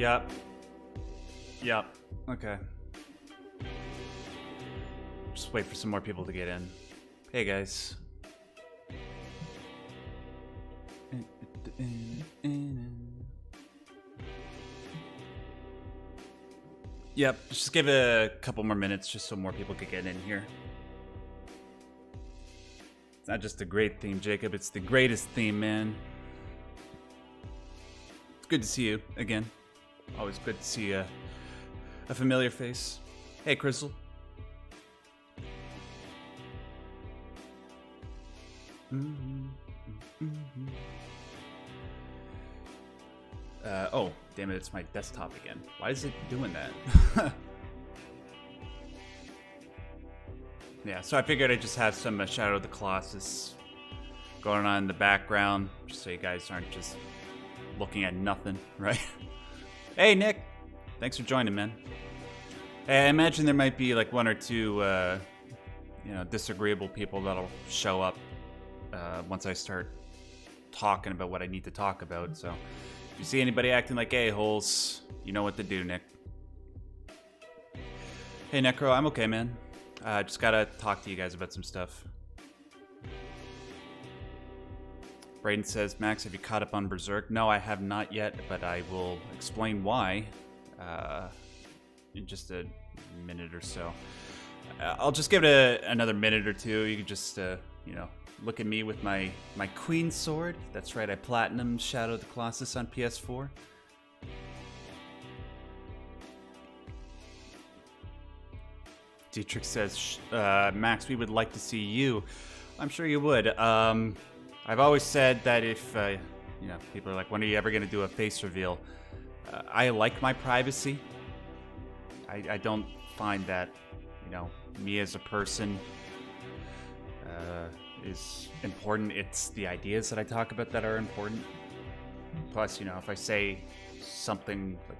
Yep. Yep. Okay. Just wait for some more people to get in. Hey guys. Yep, just give it a couple more minutes just so more people could get in here. It's not just a great theme, Jacob, it's the greatest theme, man. It's good to see you again. Always good to see a familiar face. Hey, Crystal. Oh, damn it, it's my desktop again. Why is it doing that? Yeah, so I figured I'd just have some Shadow of the Colossus going on in the background, just so you guys aren't just looking at nothing, right? Hey, Nick! Thanks for joining, man. Hey, I imagine there might be like one or two, disagreeable people that'll show up once I start talking about what I need to talk about, so if you see anybody acting like a-holes, you know what to do, Nick. Hey, Necro, I'm okay, man. Just gotta talk to you guys about some stuff. Braden says, Max, have you caught up on Berserk? No, I have not yet, but I will explain why in just a minute or so. I'll just give it another minute or two. You can just, look at me with my Queen Sword. That's right, I Platinum Shadow of the Colossus on PS4. Dietrich says, Max, we would like to see you. I'm sure you would. I've always said that if, people are like, when are you ever going to do a face reveal? I like my privacy. I don't find that, me as a person is important. It's the ideas that I talk about that are important. Plus, if I say something like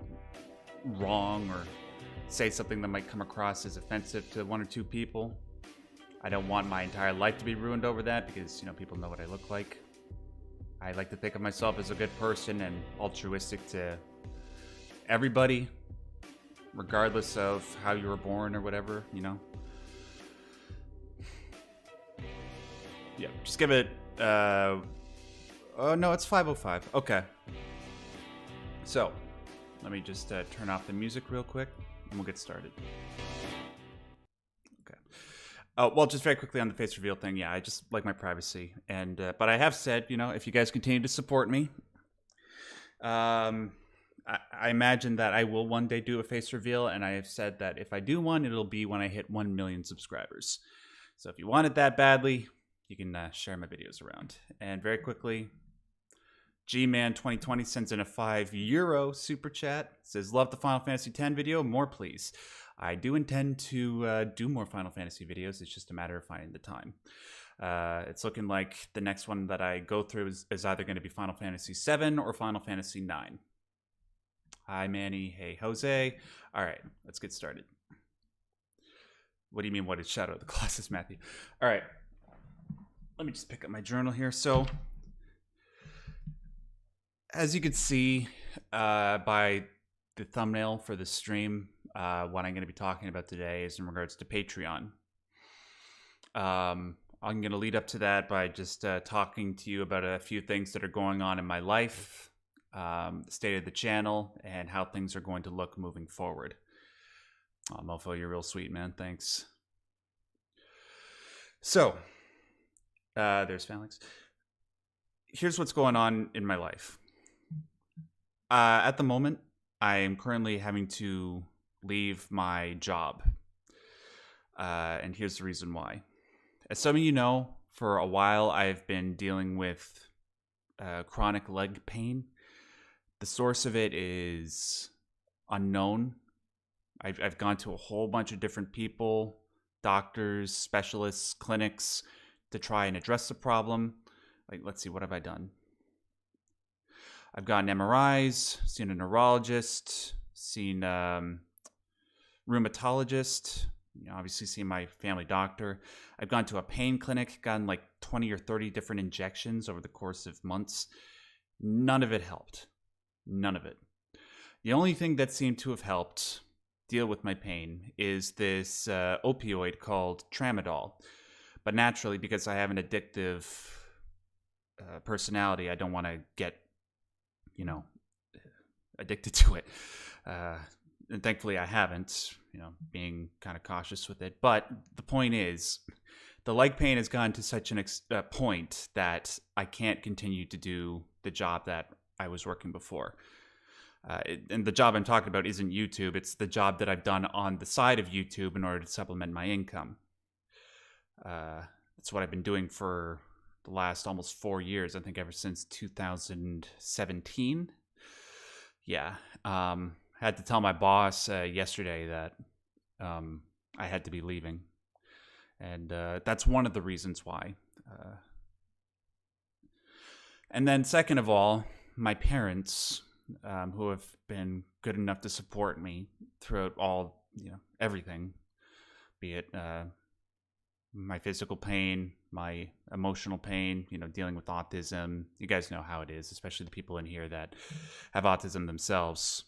wrong or say something that might come across as offensive to one or two people, I don't want my entire life to be ruined over that because, people know what I look like. I like to think of myself as a good person and altruistic to everybody, regardless of how you were born or whatever, Yeah, just give it, oh no, it's 5:05. Okay. So, let me just turn off the music real quick and we'll get started. Okay. Well, just very quickly on the face reveal thing, yeah, I just like my privacy. And but I have said, if you guys continue to support me, I imagine that I will one day do a face reveal, and I have said that if I do one, it'll be when I hit 1 million subscribers. So if you want it that badly, you can share my videos around. And very quickly, Gman2020 sends in a €5 super chat. Says, love the Final Fantasy X video, more please. I do intend to do more Final Fantasy videos. It's just a matter of finding the time. It's looking like the next one that I go through is either going to be Final Fantasy VII or Final Fantasy IX. Hi, Manny. Hey, Jose. All right, let's get started. What do you mean, what is Shadow of the Colossus, Matthew? All right. Let me just pick up my journal here. So, as you can see by the thumbnail for the stream, what I'm going to be talking about today is in regards to Patreon. I'm going to lead up to that by just talking to you about a few things that are going on in my life, the state of the channel, and how things are going to look moving forward. Oh, Mofo, you're real sweet, man. Thanks. So, there's Phalanx. Here's what's going on in my life. At the moment, I am currently having to leave my job. And here's the reason why. As some of you know, for a while I've been dealing with chronic leg pain. The source of it is unknown. I've gone to a whole bunch of different people, doctors, specialists, clinics, to try and address the problem. Like, let's see, what have I done? I've gotten MRIs, seen a neurologist, seen rheumatologist, obviously seen my family doctor. I've gone to a pain clinic, gotten like 20 or 30 different injections over the course of months. None of it helped. None of it. The only thing that seemed to have helped deal with my pain is this opioid called Tramadol. But naturally, because I have an addictive personality, I don't want to get, you know, addicted to it. And thankfully, I haven't, being kind of cautious with it. But the point is, the leg pain has gone to such an point that I can't continue to do the job that I was working before. And the job I'm talking about isn't YouTube. It's the job that I've done on the side of YouTube in order to supplement my income. That's what I've been doing for the last almost 4 years. I think ever since 2017. Yeah. I had to tell my boss yesterday that I had to be leaving. And that's one of the reasons why. And then second of all, my parents, who have been good enough to support me throughout all, everything, be it my physical pain, my emotional pain, dealing with autism. You guys know how it is, especially the people in here that have autism themselves.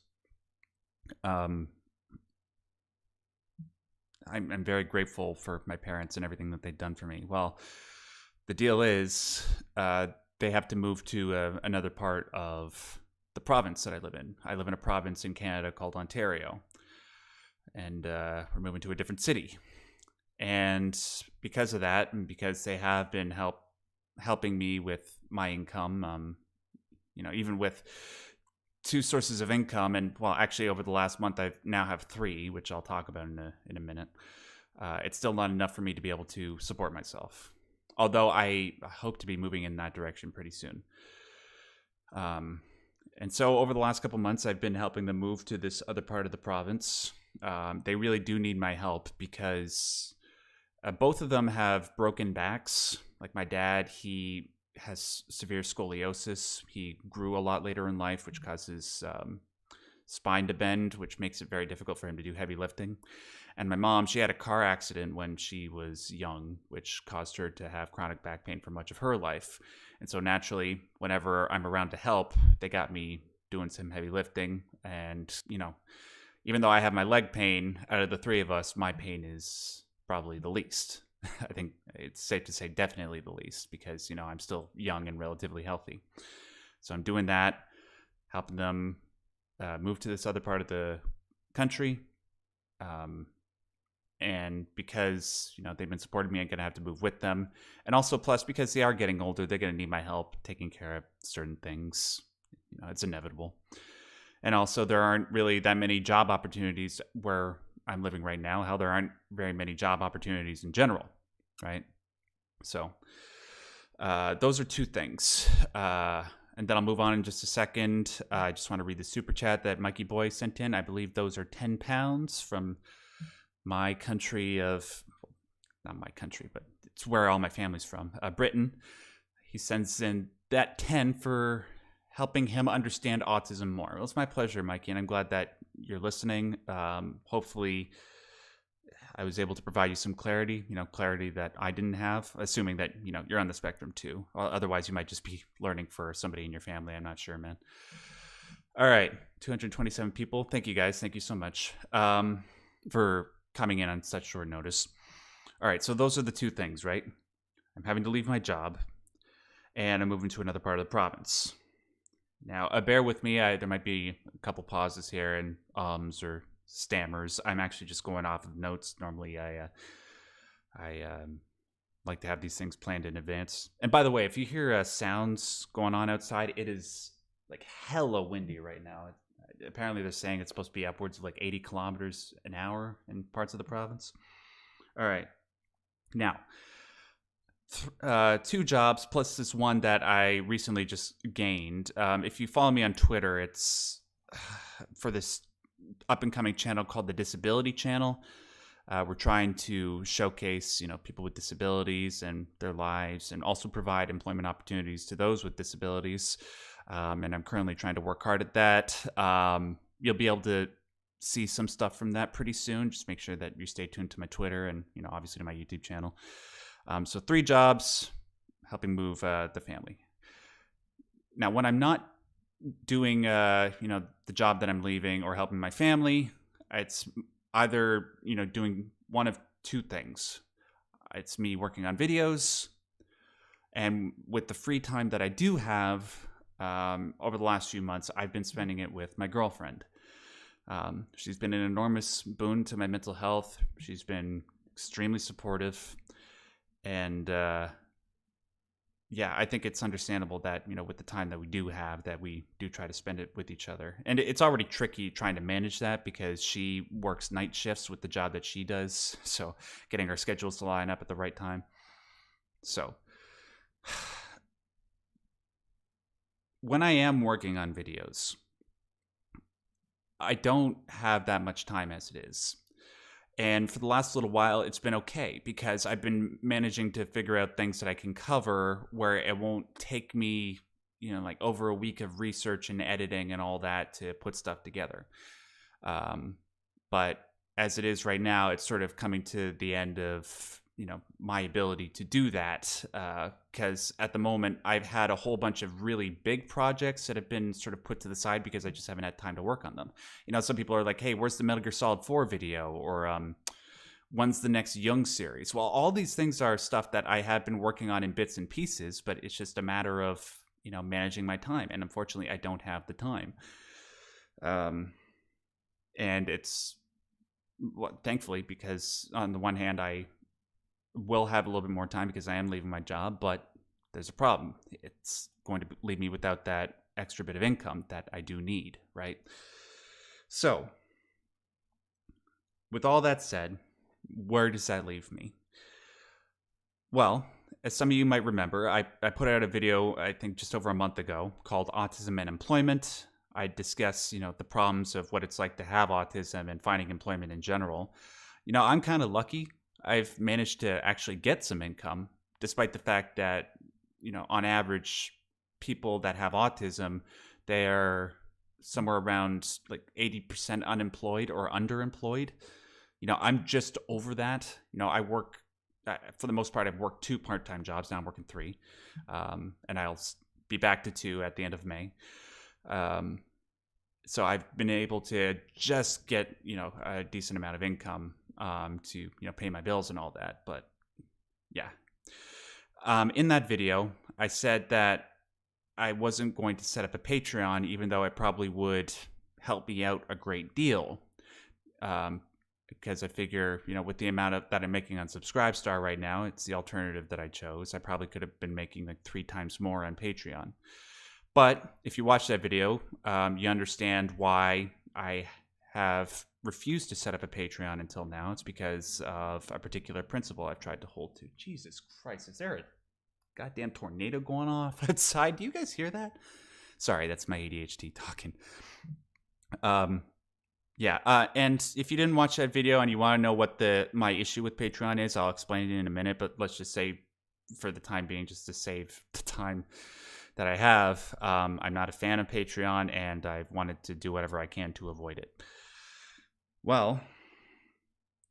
I'm very grateful for my parents and everything that they've done for me. Well, the deal is they have to move to another part of the province that I live in. I live in a province in Canada called Ontario, and we're moving to a different city. And because of that, and because they have been helping me with my income, even with 2 sources of income, and well, actually over the last month I now have 3, which I'll talk about in a minute. It's still not enough for me to be able to support myself, although I hope to be moving in that direction pretty soon. And so over the last couple months, I've been helping them move to this other part of the province. They really do need my help because both of them have broken backs. Like my dad, he has severe scoliosis. He grew a lot later in life, which causes spine to bend, which makes it very difficult for him to do heavy lifting. And my mom, she had a car accident when she was young, which caused her to have chronic back pain for much of her life. And so naturally, whenever I'm around to help, they got me doing some heavy lifting. And, even though I have my leg pain, out of the 3 of us, my pain is probably the least. I think it's safe to say definitely the least because, I'm still young and relatively healthy. So I'm doing that, helping them move to this other part of the country. And because, they've been supporting me, I'm going to have to move with them. And also plus because they are getting older, they're going to need my help taking care of certain things. It's inevitable. And also there aren't really that many job opportunities where I'm living right now. Hell, there aren't very many job opportunities in general, right? So those are 2 things. And then I'll move on in just a second. I just want to read the super chat that Mikey Boy sent in. I believe those are £10 from my country of, not my country, but it's where all my family's from, Britain. He sends in that 10 for helping him understand autism more. Well, it's my pleasure, Mikey, and I'm glad that you're listening. Hopefully I was able to provide you some clarity, clarity that I didn't have, assuming that, you're on the spectrum too. Otherwise, you might just be learning for somebody in your family. I'm not sure, man. All right, 227 people. Thank you, guys. Thank you so much for coming in on such short notice. All right, so those are the 2 things, right? I'm having to leave my job, and I'm moving to another part of the province. Now, bear with me. There might be a couple pauses here and ums or stammers. I'm actually just going off of notes. Normally, I like to have these things planned in advance. And by the way, if you hear sounds going on outside, it is like hella windy right now. Apparently, they're saying it's supposed to be upwards of like 80 kilometers an hour in parts of the province. All right. Now, 2 jobs plus this one that I recently just gained. If you follow me on Twitter, it's for this up-and-coming channel called the Disability Channel. We're trying to showcase, people with disabilities and their lives, and also provide employment opportunities to those with disabilities. And I'm currently trying to work hard at that. You'll be able to see some stuff from that pretty soon. Just make sure that you stay tuned to my Twitter and, obviously to my YouTube channel. So 3 jobs, helping move the family. Now, when I'm not doing the job that I'm leaving or helping my family. It's either doing one of two things. It's me working on videos, and with the free time that I do have, over the last few months, I've been spending it with my girlfriend. She's been an enormous boon to my mental health. She's been extremely supportive, and yeah, I think it's understandable that, with the time that we do have, that we do try to spend it with each other. And it's already tricky trying to manage that because she works night shifts with the job that she does. So getting our schedules to line up at the right time. So when I am working on videos, I don't have that much time as it is. And for the last little while, it's been okay because I've been managing to figure out things that I can cover where it won't take me, like over a week of research and editing and all that to put stuff together. But as it is right now, it's sort of coming to the end of, my ability to do that. Because at the moment, I've had a whole bunch of really big projects that have been sort of put to the side because I just haven't had time to work on them. Some people are like, hey, where's the Metal Gear Solid 4 video? Or when's the next Young series? Well, all these things are stuff that I have been working on in bits and pieces, but it's just a matter of, managing my time. And unfortunately, I don't have the time. And it's, thankfully, because on the one hand, I will have a little bit more time because I am leaving my job, but there's a problem. It's going to leave me without that extra bit of income that I do need, right? So, with all that said, where does that leave me? Well, as some of you might remember, I put out a video, I think just over a month ago, called Autism and Employment. I discuss, the problems of what it's like to have autism and finding employment in general. I'm kind of lucky. I've managed to actually get some income, despite the fact that, on average, people that have autism, they are somewhere around like 80% unemployed or underemployed. I'm just over that. I work, for the most part, I've worked 2 part-time jobs. Now I'm working 3. And I'll be back to 2 at the end of May. So I've been able to just get, a decent amount of income to pay my bills and all that. But yeah, in that video, I said that I wasn't going to set up a Patreon, even though it probably would help me out a great deal. Because I figure, with the amount of that I'm making on Subscribestar right now, it's the alternative that I chose. I probably could have been making like 3 times more on Patreon. But if you watch that video, you understand why I have refused to set up a Patreon until now. It's because of a particular principle I've tried to hold to. Jesus Christ, is there a goddamn tornado going off outside? Do you guys hear that? Sorry, that's my ADHD talking. Yeah, and if you didn't watch that video and you want to know what my issue with Patreon is, I'll explain it in a minute. But let's just say, for the time being, just to save the time that I have, I'm not a fan of Patreon, and I've wanted to do whatever I can to avoid it. Well,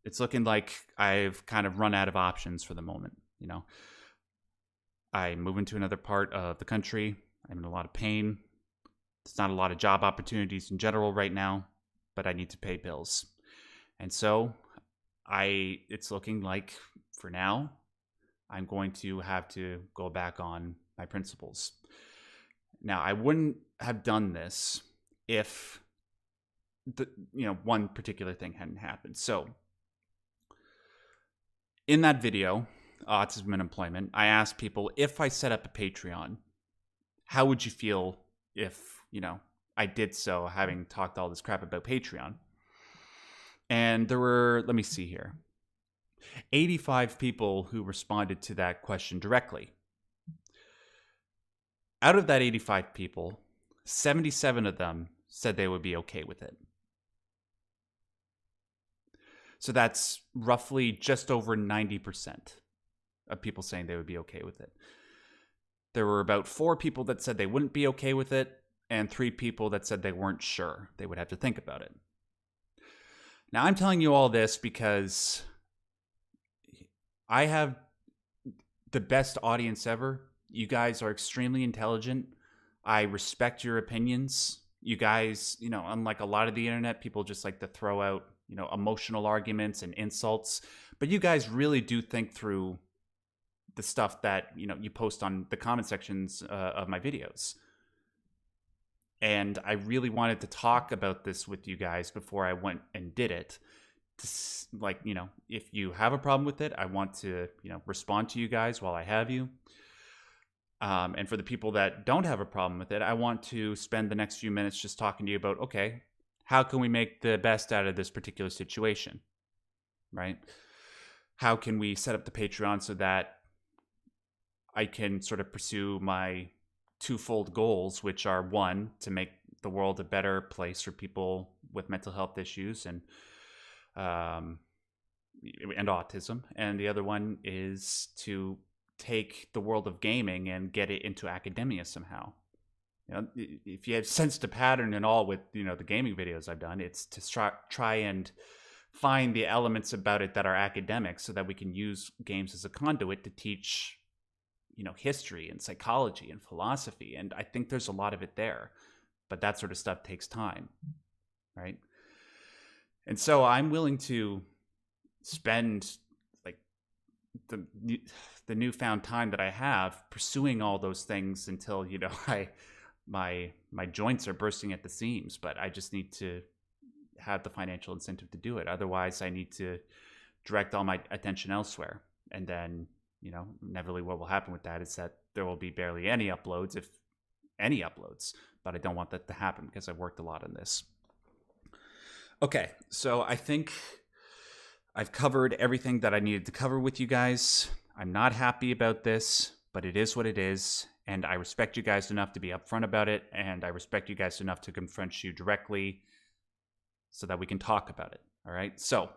it's looking like I've kind of run out of options for the moment. I'm moving to another part of the country. I'm in a lot of pain. There's not a lot of job opportunities in general right now, but I need to pay bills. And so it's looking like, for now, I'm going to have to go back on my principles. Now, I wouldn't have done this if one particular thing hadn't happened. So in that video, Autism and Employment, I asked people, if I set up a Patreon, how would you feel if, I did so, having talked all this crap about Patreon? And there were, let me see here, 85 people who responded to that question directly. Out of that 85 people, 77 of them said they would be okay with it. So that's roughly just over 90% of people saying they would be okay with it. There were about 4 people that said they wouldn't be okay with it, and 3 people that said they weren't sure. They would have to think about it. Now, I'm telling you all this because I have the best audience ever. You guys are extremely intelligent. I respect your opinions. You guys, unlike a lot of the internet, people just like to throw out, emotional arguments and insults. But you guys really do think through the stuff that, you post on the comment sections of my videos. And I really wanted to talk about this with you guys before I went and did it. If you have a problem with it, I want to, respond to you guys while I have you. And for the people that don't have a problem with it, I want to spend the next few minutes just talking to you about, okay, how can we make the best out of this particular situation, right? How can we set up the Patreon so that I can sort of pursue my twofold goals, which are one, to make the world a better place for people with mental health issues and autism, and the other one is to take the world of gaming and get it into academia somehow. If you have sensed a pattern and all with the gaming videos I've done, it's to try and find the elements about it that are academic, so that we can use games as a conduit to teach history and psychology and philosophy. And I think there's a lot of it there, but that sort of stuff takes time, right? And so I'm willing to spend like the newfound time that I have pursuing all those things until my joints are bursting at the seams. But I just need to have the financial incentive to do it. Otherwise, I need to direct all my attention elsewhere, and then inevitably what will happen with that is that there will be barely any uploads, if any uploads. But I don't want that to happen because I've worked a lot on this. Okay, so I think I've covered everything that I needed to cover with you guys. I'm not happy about this, but it is what it is. And I respect you guys enough to be upfront about it. And I respect you guys enough to confront you directly so that we can talk about it. All right, so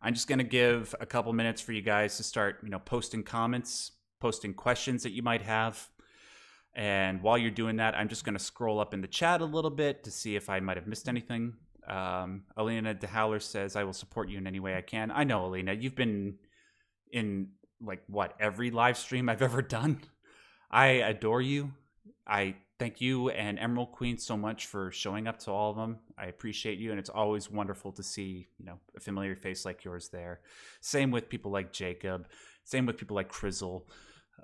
I'm just going to give a couple minutes for you guys to start, posting comments, posting questions that you might have. And while you're doing that, I'm just going to scroll up in the chat a little bit to see if I might have missed anything. Alina DeHowler says, I will support you in any way I can. I know, Alina, you've been in every live stream I've ever done. I adore you. I thank you and Emerald Queen so much for showing up to all of them. I appreciate you, and it's always wonderful to see, a familiar face like yours there. Same with people like Jacob. Same with people like Crizzle.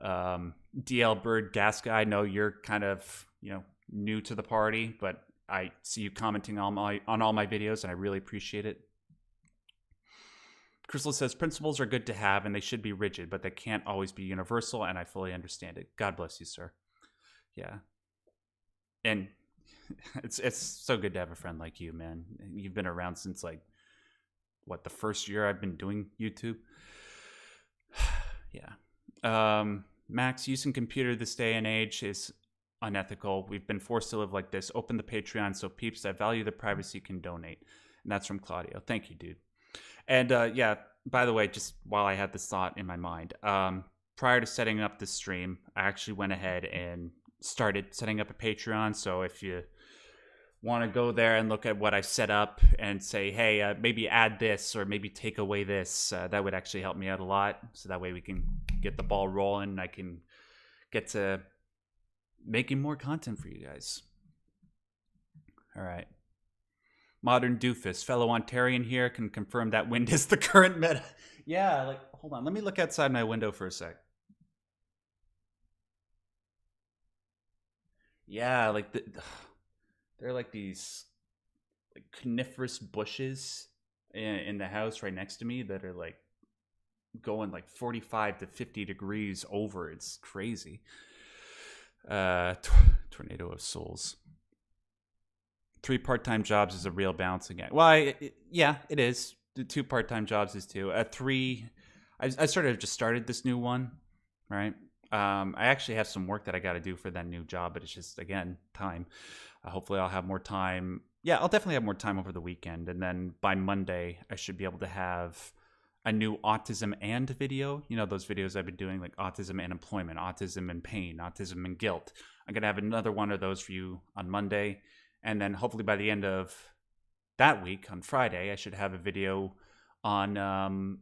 DL Bird Gasca, I know you're kind of, new to the party, but I see you commenting on all my videos, and I really appreciate it. Crystal says, principles are good to have, and they should be rigid, but they can't always be universal, and I fully understand it. God bless you, sir. Yeah. And it's so good to have a friend like you, man. You've been around since the first year I've been doing YouTube. Yeah. Max, using computer this day and age is unethical. We've been forced to live like this. Open the Patreon so peeps that value the privacy can donate. And that's from Claudio. Thank you, dude. And yeah, by the way, just while I had this thought in my mind, prior to setting up this stream, I actually went ahead and started setting up a Patreon. So if you want to go there and look at what I've set up and say, hey, maybe add this or maybe take away this, that would actually help me out a lot. So that way we can get the ball rolling. I can get to making more content for you guys. All right. Modern Doofus, fellow Ontarian here, can confirm that wind is the current meta. Yeah, hold on. Let me look outside my window for a sec. Yeah, they're like these coniferous bushes in the house right next to me that are going 45 to 50 degrees over. It's crazy. Tornado of Souls. 3 part-time jobs is a real balancing act. Well, yeah, it is. The 2 part-time jobs is too. 3, I sort of just started this new one, right? I actually have some work that I got to do for that new job, but it's just, again, time. Hopefully I'll have more time. Yeah, I'll definitely have more time over the weekend. And then by Monday, I should be able to have a new autism and video. Those videos I've been doing, like autism and employment, autism and pain, autism and guilt. I'm going to have another one of those for you on Monday. And then hopefully by the end of that week, on Friday, I should have a video on,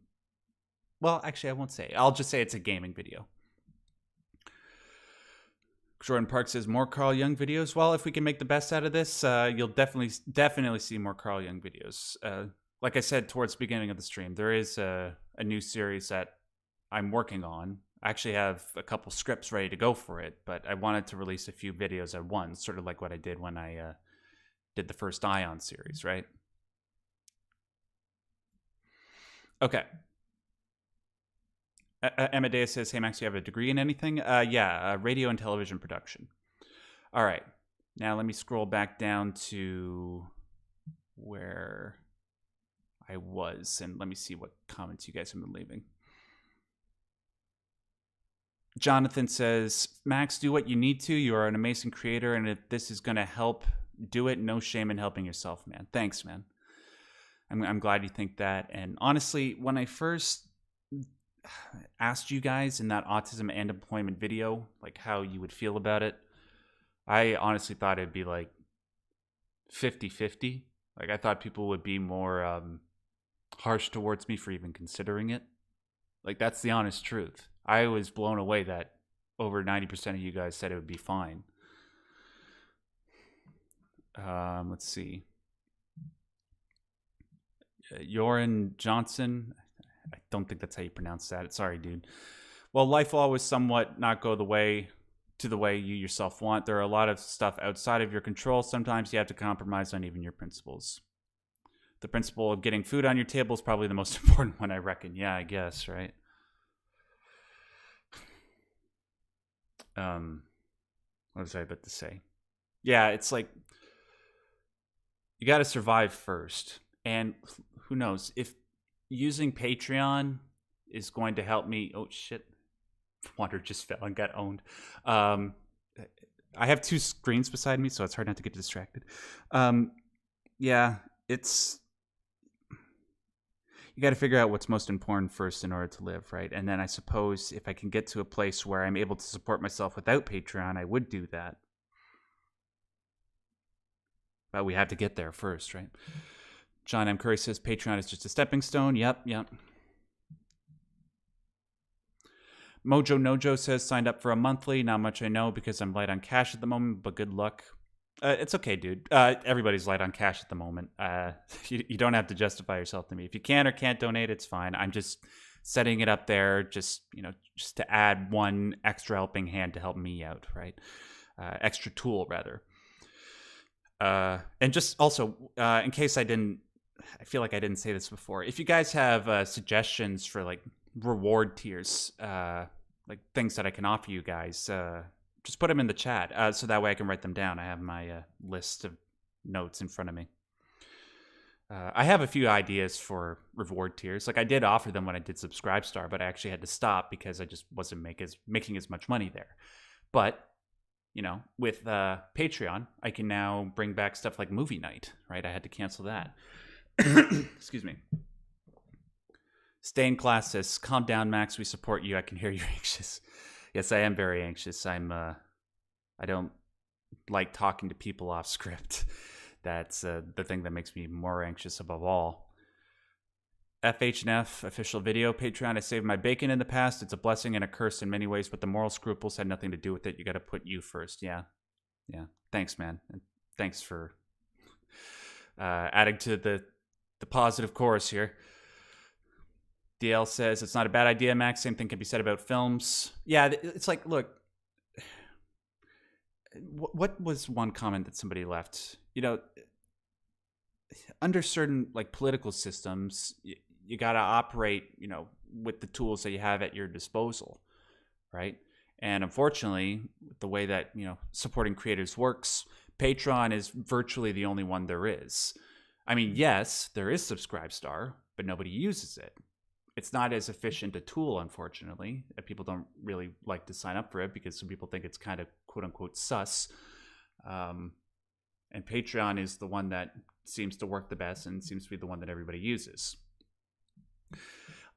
well, actually, I won't say. I'll just say it's a gaming video. Jordan Park says more Carl Jung videos. Well, if we can make the best out of this, you'll definitely see more Carl Jung videos. Like I said towards the beginning of the stream, there is a new series that I'm working on. I actually have a couple scripts ready to go for it, but I wanted to release a few videos at once, sort of like what I did when I did the first Ion series, right? Okay. Amadeus says, hey, Max, you have a degree in anything? Yeah, radio and television production. All right. Now let me scroll back down to where I was, and let me see what comments you guys have been leaving. Jonathan says, Max, do what you need to. You are an amazing creator, and if this is going to help, do it. No shame in helping yourself, man. Thanks, man. I'm glad you think that. And honestly, when I first asked you guys in that autism and employment video, like how you would feel about it, I honestly thought it'd be like 50-50. Like I thought people would be more harsh towards me for even considering it. Like that's the honest truth. I was blown away that over 90% of you guys said it would be fine. Let's see. Joran Johnson. I don't think that's how you pronounce that. Sorry, dude. Well, life will always somewhat not go the way you yourself want. There are a lot of stuff outside of your control. Sometimes you have to compromise on even your principles. The principle of getting food on your table is probably the most important one, I reckon. Yeah, I guess, right? What was I about to say? Yeah, it's like you got to survive first. And who knows if using Patreon is going to help me. Oh shit, Wander just fell and got owned. I have two screens beside me, so it's hard not to get distracted. Yeah, it's you got to figure out what's most important first in order to live, right? And then I suppose if I can get to a place where I'm able to support myself without Patreon, I would do that. But we have to get there first, right? John M. Curry says Patreon is just a stepping stone. Yep. Mojo Nojo says signed up for a monthly. Not much I know because I'm light on cash at the moment, but good luck. It's okay, dude. Everybody's light on cash at the moment. You don't have to justify yourself to me. If you can or can't donate, it's fine. I'm just setting it up there, just to add one extra helping hand to help me out, right? Extra tool, rather. And just also, in case I feel like I didn't say this before. If you guys have suggestions for like reward tiers, like things that I can offer you guys, just put them in the chat so that way I can write them down. I have my list of notes in front of me. I have a few ideas for reward tiers. Like I did offer them when I did Subscribestar, but I actually had to stop because I just wasn't making as much money there. But with Patreon, I can now bring back stuff like movie night, right? I had to cancel that. Excuse me. Stay in class says, calm down, Max. We support you. I can hear you're anxious. Yes, I am very anxious. I don't like talking to people off script. That's the thing that makes me more anxious above all. FHNF official video Patreon. I saved my bacon in the past. It's a blessing and a curse in many ways, but the moral scruples had nothing to do with it. You got to put you first. Yeah. Thanks, man. And thanks for adding to the positive chorus here. DL says it's not a bad idea, Max. Same thing can be said about films. Yeah, it's like, look, what was one comment that somebody left? Under certain like political systems, you got to operate, with the tools that you have at your disposal, right? And unfortunately, the way that supporting creators works, Patreon is virtually the only one there is. I mean, yes, there is Subscribestar, but nobody uses it. It's not as efficient a tool, unfortunately. People don't really like to sign up for it because some people think it's kind of quote-unquote sus. And Patreon is the one that seems to work the best and seems to be the one that everybody uses.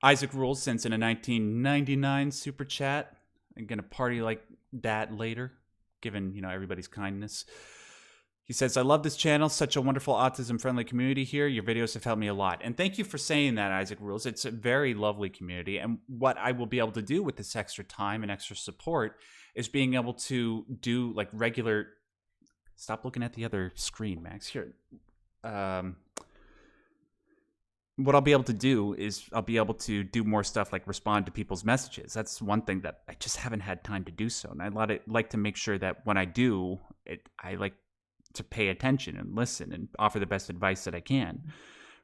Isaac Rules sends in a 1999 super chat. I'm going to party like that later, given, everybody's kindness. He says, I love this channel. Such a wonderful autism-friendly community here. Your videos have helped me a lot. And thank you for saying that, Isaac Rules. It's a very lovely community. And what I will be able to do with this extra time and extra support is being able to do like regular... Stop looking at the other screen, Max. Here. What I'll be able to do is I'll be able to do more stuff like respond to people's messages. That's one thing that I just haven't had time to do so. And I'd like to make sure that when I do, I like to pay attention and listen and offer the best advice that I can,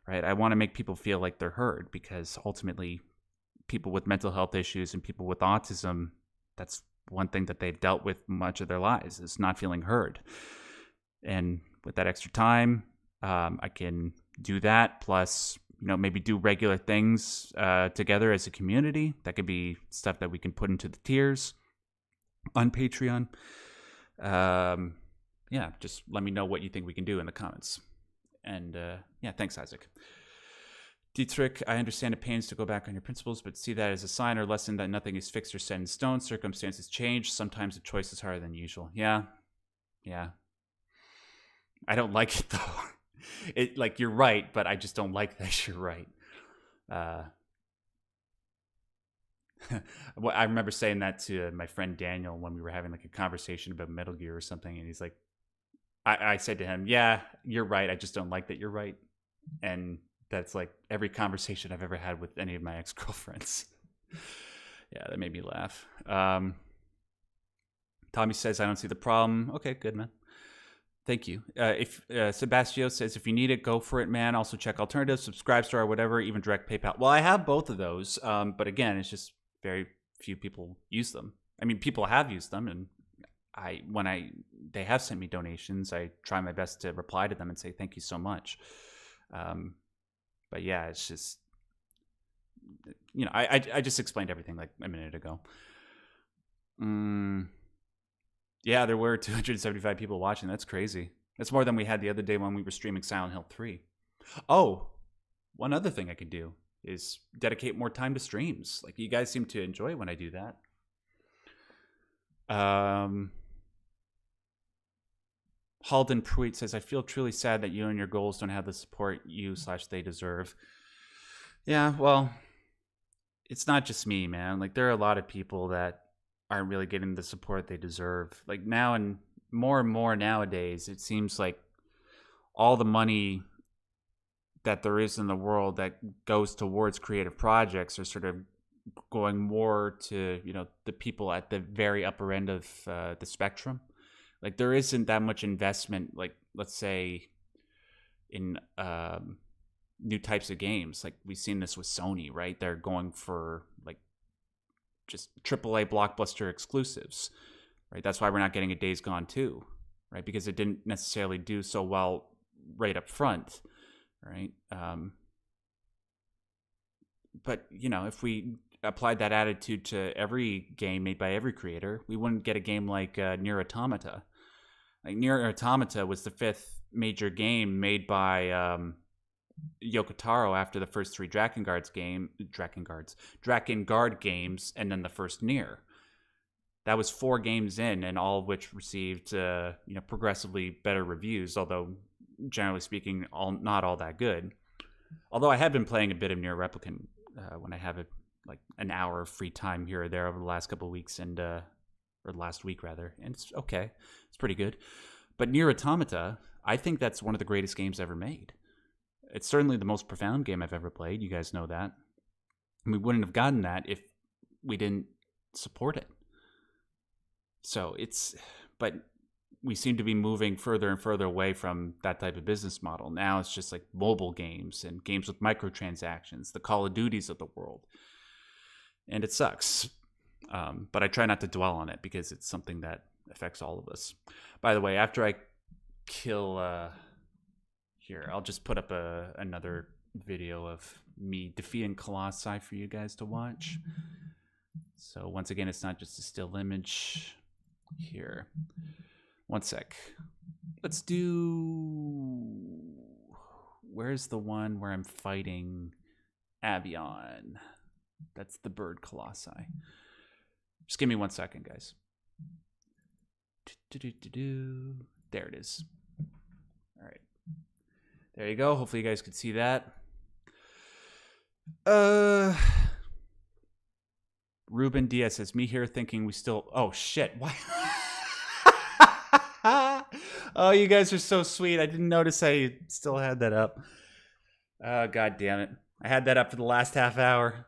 right? I want to make people feel like they're heard, because ultimately people with mental health issues and people with autism, that's one thing that they've dealt with much of their lives, is not feeling heard. And with that extra time, I can do that. Plus, maybe do regular things together as a community. That could be stuff that we can put into the tiers on Patreon. Yeah, just let me know what you think we can do in the comments. And yeah, thanks, Isaac. Dietrich, I understand it pains to go back on your principles, but see that as a sign or lesson that nothing is fixed or set in stone. Circumstances change. Sometimes the choice is harder than usual. Yeah. I don't like it, though. You're right, but I just don't like that you're right. Well, I remember saying that to my friend Daniel when we were having like a conversation about Metal Gear or something, and he's like, I said to him, yeah, you're right, I just don't like that you're right. And that's like every conversation I've ever had with any of my ex-girlfriends. Yeah, that made me laugh. Tommy says, I don't see the problem. Okay, good, man. Thank you. If Sebastio says, if you need it, go for it, man. Also check alternatives, Subscribestar, or whatever, even direct PayPal. Well, I have both of those, but again, it's just very few people use them. I mean, people have used them, and they have sent me donations, I try my best to reply to them and say thank you so much. But yeah, it's just, I just explained everything like a minute ago. Yeah, there were 275 people watching. That's crazy. That's more than we had the other day when we were streaming Silent Hill 3. Oh, one other thing I could do is dedicate more time to streams. Like, you guys seem to enjoy when I do that. Halden Pruitt says, I feel truly sad that you and your goals don't have the support you/they deserve. Yeah, well, it's not just me, man. Like, there are a lot of people that aren't really getting the support they deserve. Like, now and more nowadays, it seems like all the money that there is in the world that goes towards creative projects are sort of going more to, the people at the very upper end of the spectrum. Like, there isn't that much investment, like, let's say, in new types of games. Like, we've seen this with Sony, right? They're going for, like, just AAA blockbuster exclusives, right? That's why we're not getting a Days Gone 2, right? Because it didn't necessarily do so well right up front, right? But, if we applied that attitude to every game made by every creator, we wouldn't get a game like Nier Automata. Like, Nier Automata was the 5th major game made by Yoko Taro after the first 3 Drakengard games, and then the first Nier. That was 4 games in, and all of which received progressively better reviews, although generally speaking, not all that good. Although I have been playing a bit of Nier Replicant when I have like an hour of free time here or there over the last couple of weeks, and or last week rather, and it's okay. It's pretty good. But Nier Automata, I think that's one of the greatest games ever made. It's certainly the most profound game I've ever played. You guys know that. And we wouldn't have gotten that if we didn't support it. So but we seem to be moving further and further away from that type of business model. Now it's just like mobile games and games with microtransactions, the Call of Duties of the world. And it sucks. But I try not to dwell on it because it's something that affects all of us. By the way, after I kill... Here, I'll just put up another video of me defeating Colossi for you guys to watch. So once again, it's not just a still image. Here. One sec. Let's do... Where's the one where I'm fighting Avion? That's the bird Colossi. Just give me 1 second, guys. There it is. There you go. Hopefully you guys could see that. Ruben Diaz says, me here thinking we still... Oh, shit. Why? Oh, you guys are so sweet. I didn't notice I still had that up. Oh, God damn it. I had that up for the last half hour.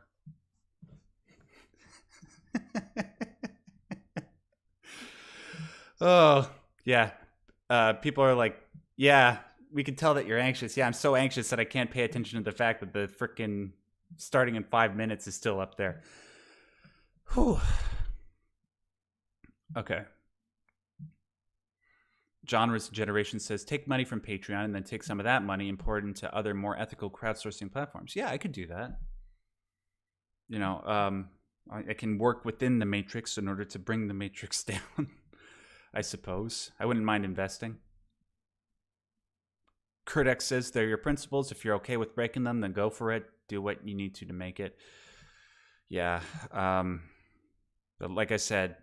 Oh, yeah. People are like, yeah, we can tell that you're anxious. Yeah, I'm so anxious that I can't pay attention to the fact that the frickin' starting in 5 minutes is still up there. Whew. Okay. Genres Generation says, take money from Patreon and then take some of that money and pour it into other more ethical crowdsourcing platforms. Yeah, I could do that. You know, I can work within the matrix in order to bring the matrix down, I suppose. I wouldn't mind investing. Kurdex says, they're your principles. If you're okay with breaking them, then go for it. Do what you need to make it. Yeah. But like I said,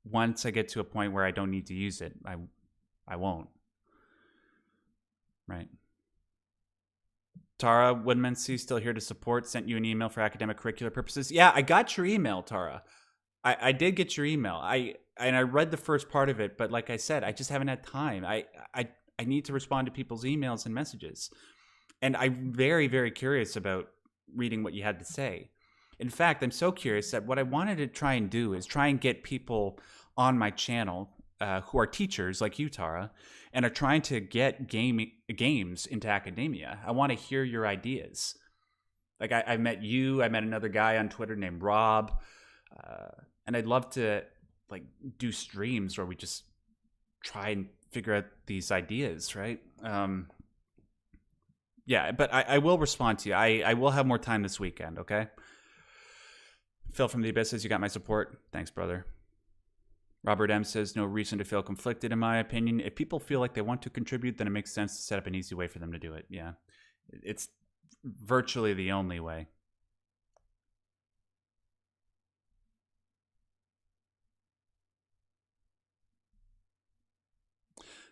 once I get to a point where I don't need to use it, I won't. Right. Tara Woodmansey, still here to support. Sent you an email for academic curricular purposes. Yeah, I got your email, Tara. I did get your email. I read the first part of it, but like I said, I just haven't had time. I need to respond to people's emails and messages. And I'm very, very curious about reading what you had to say. In fact, I'm so curious that what I wanted to try and do is try and get people on my channel who are teachers like you, Tara, and are trying to get games into academia. I want to hear your ideas. Like I met you. I met another guy on Twitter named Rob. And I'd love to like do streams where we just try and figure out these ideas, right? Yeah, but I will respond to you. I will have more time this weekend, okay? Phil from the Abyss says, you got my support. Thanks, brother. Robert M says, no reason to feel conflicted, in my opinion. If people feel like they want to contribute, then it makes sense to set up an easy way for them to do it. Yeah, it's virtually the only way.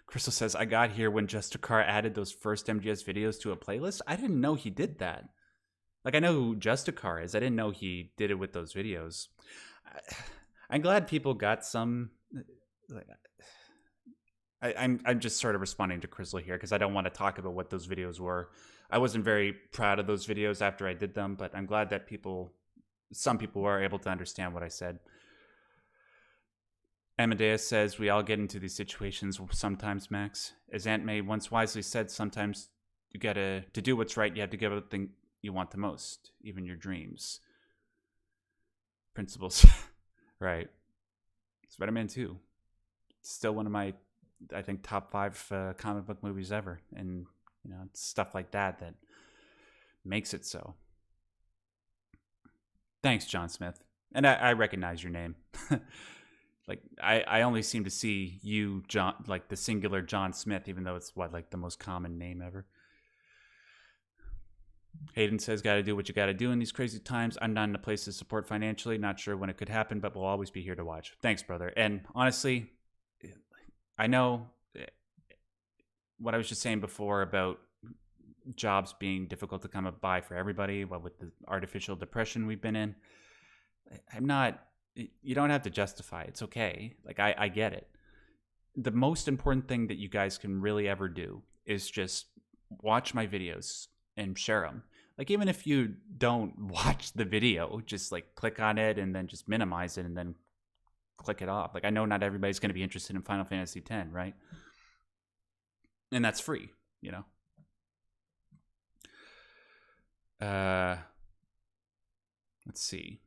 Crystal says, I got here when Justicar added those first MGS videos to a playlist. I didn't know he did that. Like, I know who Justicar is. I didn't know he did it with those videos. I'm glad people got some. I'm just sort of responding to Crystal here because I don't want to talk about what those videos were. I wasn't very proud of those videos after I did them, but I'm glad that some people were able to understand what I said. Amadeus says, we all get into these situations sometimes, Max. As Aunt May once wisely said, sometimes you gotta, to do what's right, you have to give up the thing you want the most, even your dreams. Principles. Right. Spider-Man 2. Still one of my, I think, top 5 comic book movies ever. And, you know, it's stuff like that that makes it so. Thanks, John Smith. And I recognize your name. Like, I only seem to see you, John, like the singular John Smith, even though it's like the most common name ever. Hayden says, gotta do what you gotta do in these crazy times. I'm not in a place to support financially. Not sure when it could happen, but we'll always be here to watch. Thanks, brother. And honestly, I know what I was just saying before about jobs being difficult to come by for everybody, what with the artificial depression we've been in. I'm not... You don't have to justify it. It's okay. Like, I get it. The most important thing that you guys can really ever do is just watch my videos and share them. Like, even if you don't watch the video, just like click on it and then just minimize it and then click it off. Like, I know not everybody's going to be interested in Final Fantasy X, right? And that's free, you know? Let's see.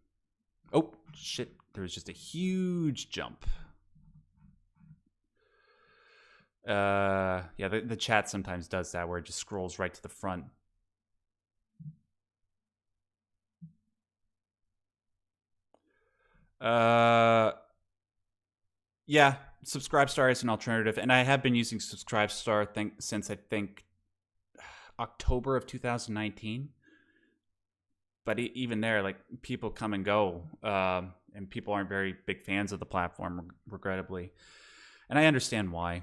Oh, shit. There was just a huge jump. Yeah, the chat sometimes does that where it just scrolls right to the front. Yeah, Subscribestar is an alternative, and I have been using Subscribestar since I think October of 2019. But even there, like, people come and go, and people aren't very big fans of the platform, regrettably. And I understand why.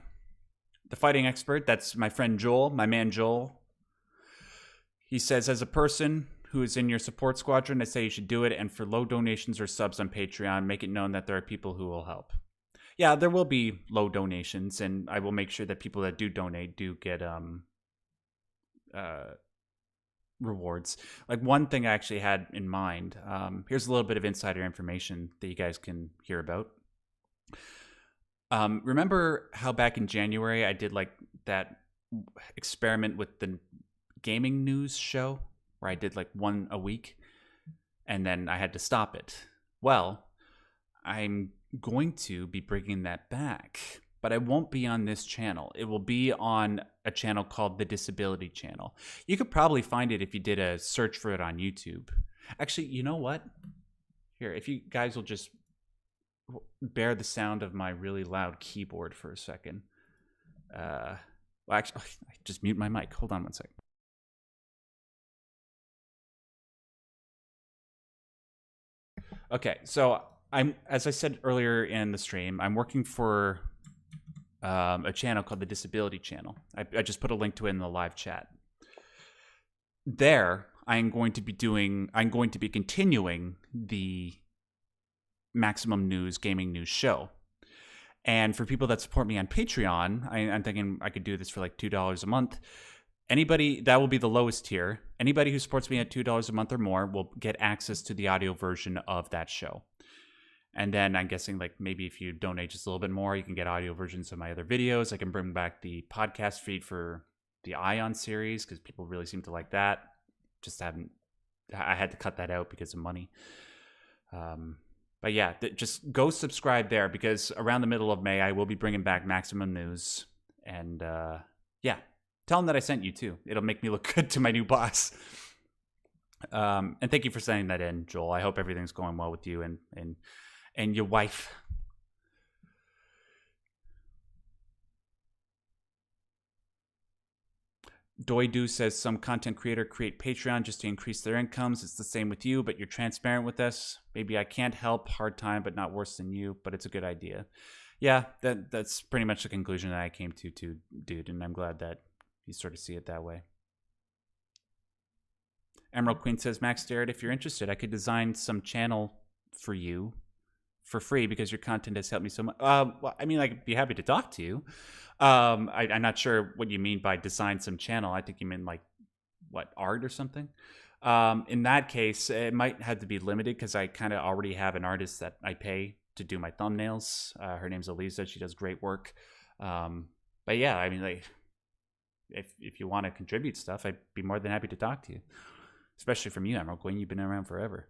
The Fighting Expert, that's my friend Joel, my man Joel. He says, as a person who is in your support squadron, I say you should do it. And for low donations or subs on Patreon, make it known that there are people who will help. Yeah, there will be low donations, and I will make sure that people that do donate do get rewards. Like, one thing I actually had in mind, here's a little bit of insider information that you guys can hear about. Remember how back in January I did like that experiment with the gaming news show where I did like one a week and then I had to stop it? Well, I'm going to be bringing that back, but I won't be on this channel. It will be on a channel called the Disability Channel. You could probably find it if you did a search for it on YouTube. Actually, you know what? Here, if you guys will just bear the sound of my really loud keyboard for a second. Well, actually, I just mute my mic. Hold on one second. Okay, so as I said earlier in the stream, I'm working for a channel called the Disability Channel. I just put a link to it in the live chat. There, I'm going to be continuing the Maximum News gaming news show. And for people that support me on Patreon, I'm thinking I could do this for like $2 a month. Anybody, that will be the lowest tier. Anybody who supports me at $2 a month or more will get access to the audio version of that show. And then I'm guessing like maybe if you donate just a little bit more, you can get audio versions of my other videos. I can bring back the podcast feed for the Ion series because people really seem to like that. I had to cut that out because of money. But yeah, just go subscribe there because around the middle of May, I will be bringing back Maximum News. And yeah, tell them that I sent you too. It'll make me look good to my new boss. And thank you for sending that in, Joel. I hope everything's going well with you and your wife. Doidu says some content creator create Patreon just to increase their incomes. It's the same with you, but you're transparent with us. Maybe I can't help, hard time, but not worse than you, but it's a good idea. Yeah, that's pretty much the conclusion that I came to, dude, and I'm glad that you sort of see it that way. Emerald Queen says, Max Starrett, if you're interested, I could design some channel for you for free because your content has helped me so much. Well, I mean, I'd be happy to talk to you. I'm not sure what you mean by design some channel. I think you mean like what, art or something. In that case, it might have to be limited because I kind of already have an artist that I pay to do my thumbnails. Her name's Elisa. She does great work. But yeah, I mean, like, if you want to contribute stuff, I'd be more than happy to talk to you. Especially from you, Emerald Queen. You've been around forever.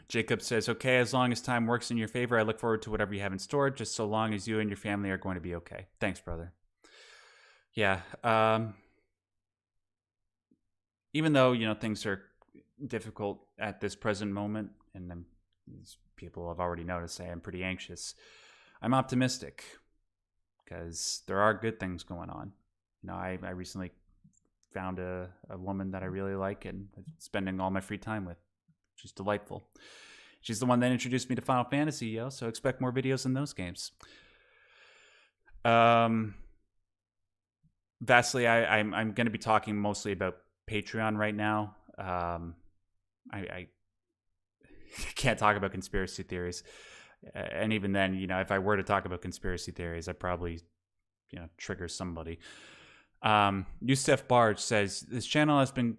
Jacob says, okay, as long as time works in your favor, I look forward to whatever you have in store, just so long as you and your family are going to be okay. Thanks, brother. Yeah. Even though, things are difficult at this present moment, and people have already noticed I am pretty anxious, I'm optimistic because there are good things going on. I recently found a woman that I really like and I'm spending all my free time with. She's delightful. She's the one that introduced me to Final Fantasy, so expect more videos in those games. Vastly, I'm going to be talking mostly about Patreon right now. I can't talk about conspiracy theories. And even then, if I were to talk about conspiracy theories, I'd probably, trigger somebody. Yusef Barge says, this channel has been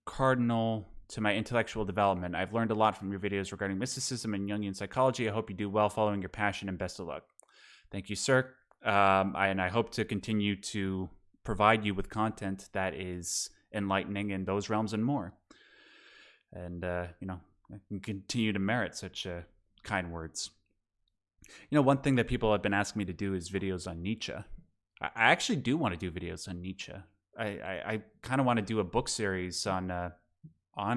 cardinal to my intellectual development. I've learned a lot from your videos regarding mysticism and Jungian psychology. I hope you do well following your passion and best of luck. Thank you, sir. And I hope to continue to provide you with content that is enlightening in those realms and more. And, I can continue to merit such kind words. One thing that people have been asking me to do is videos on Nietzsche. I actually do want to do videos on Nietzsche. I kind of want to do a book series on a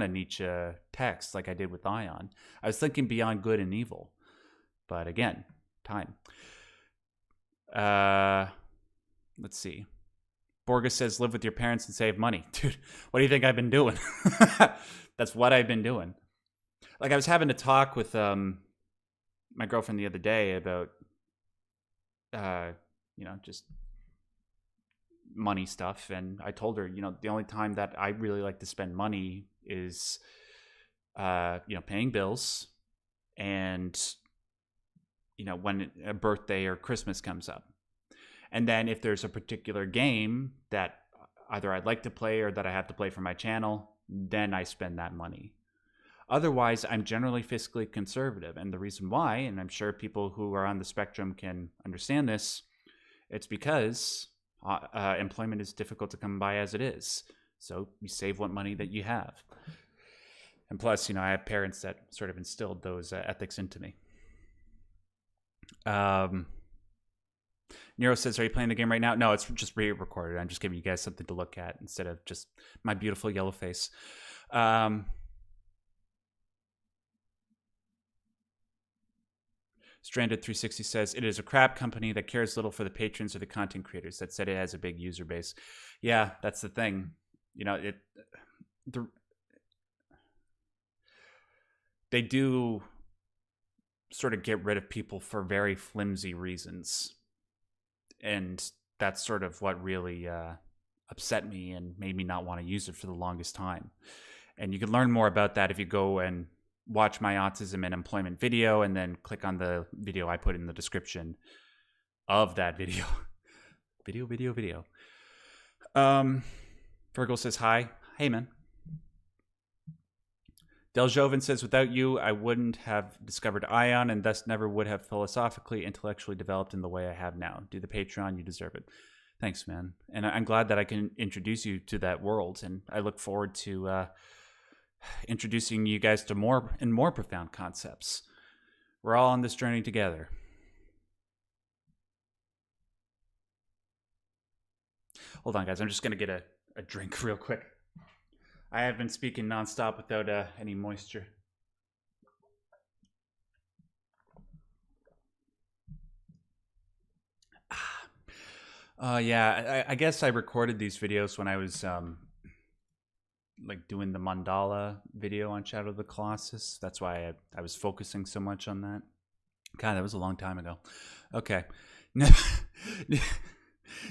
Nietzsche text like I did with Ion. I was thinking Beyond Good and Evil. But again, time. Let's see. Borges says, live with your parents and save money. Dude, what do you think I've been doing? That's what I've been doing. Like, I was having a talk with my girlfriend the other day about, just money stuff, and I told her, the only time that I really like to spend money is, paying bills, and when a birthday or Christmas comes up. And then if there's a particular game that either I'd like to play or that I have to play for my channel, then I spend that money. Otherwise, I'm generally fiscally conservative. And the reason why, and I'm sure people who are on the spectrum can understand this, it's because employment is difficult to come by as it is. So you save what money that you have. And plus, I have parents that sort of instilled those ethics into me. Nero says, are you playing the game right now? No, it's just re-recorded. I'm just giving you guys something to look at instead of just my beautiful yellow face. Stranded 360 says, it is a crap company that cares little for the patrons or the content creators. That said, it has a big user base. Yeah, that's the thing. They do sort of get rid of people for very flimsy reasons. And that's sort of what really upset me and made me not want to use it for the longest time. And you can learn more about that if you go and watch my autism and employment video and then click on the video I put in the description of that video. Video. Virgil says, hi. Hey, man. Deljoven says, without you, I wouldn't have discovered Ion and thus never would have philosophically, intellectually developed in the way I have now. Do the Patreon, you deserve it. Thanks, man. And I'm glad that I can introduce you to that world. And I look forward to introducing you guys to more and more profound concepts. We're all on this journey together. Hold on, guys. I'm just going to get a drink real quick. I have been speaking nonstop without any moisture. Yeah, I guess I recorded these videos when I was doing the mandala video on Shadow of the Colossus. That's why I was focusing so much on that. God, that was a long time ago. Okay.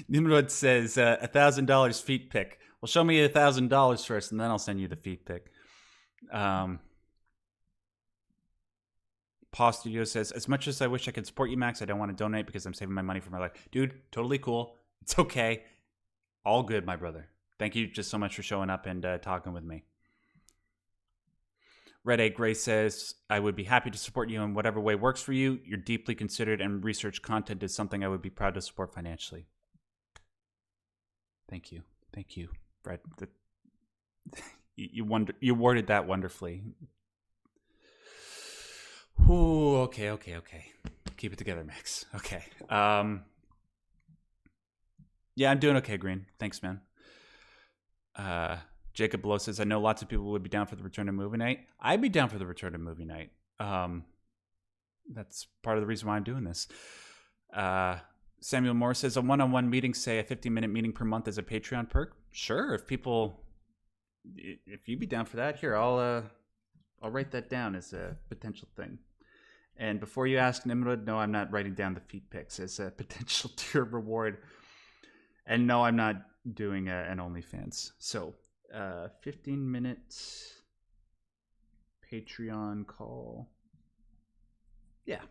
Nimrod says, $1,000 feet pic. Well, show me $1,000 first, and then I'll send you the feet pic. Paw Studio says, as much as I wish I could support you, Max, I don't want to donate because I'm saving my money for my life. Dude, totally cool. It's okay. All good, my brother. Thank you just so much for showing up and talking with me. Red Egg Gray says, I would be happy to support you in whatever way works for you. Your deeply considered and researched content is something I would be proud to support financially. Thank you. Thank you, Fred. You worded that wonderfully. Ooh, okay. Keep it together, Max. Okay. Yeah, I'm doing okay, Green. Thanks, man. Jacob Blow says, I know lots of people would be down for the return of movie night. I'd be down for the return of movie night. That's part of the reason why I'm doing this. Samuel Moore says, a one-on-one meeting, say a 15-minute meeting per month as a Patreon perk. Sure, if you'd be down for that, here, I'll write that down as a potential thing. And before you ask, Nimrod, no, I'm not writing down the feet pics as a potential tier reward. And no, I'm not doing an OnlyFans. So, 15-minute Patreon call. Yeah,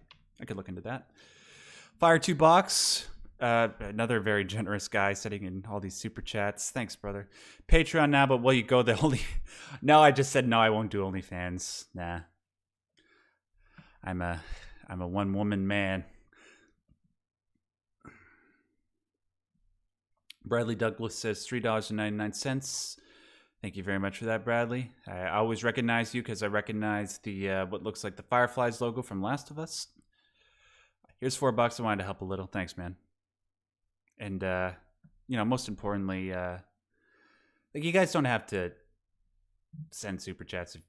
I could look into that. Fire2Box, another very generous guy sitting in all these super chats. Thanks, brother. Patreon now, but will you go the only... No, I just said no, I won't do OnlyFans. Nah. I'm a one-woman man. Bradley Douglas says $3.99. Thank you very much for that, Bradley. I always recognize you because I recognize the what looks like the Fireflies logo from Last of Us. Here's $4. I wanted to help a little. Thanks, man. And most importantly, you guys don't have to send super chats if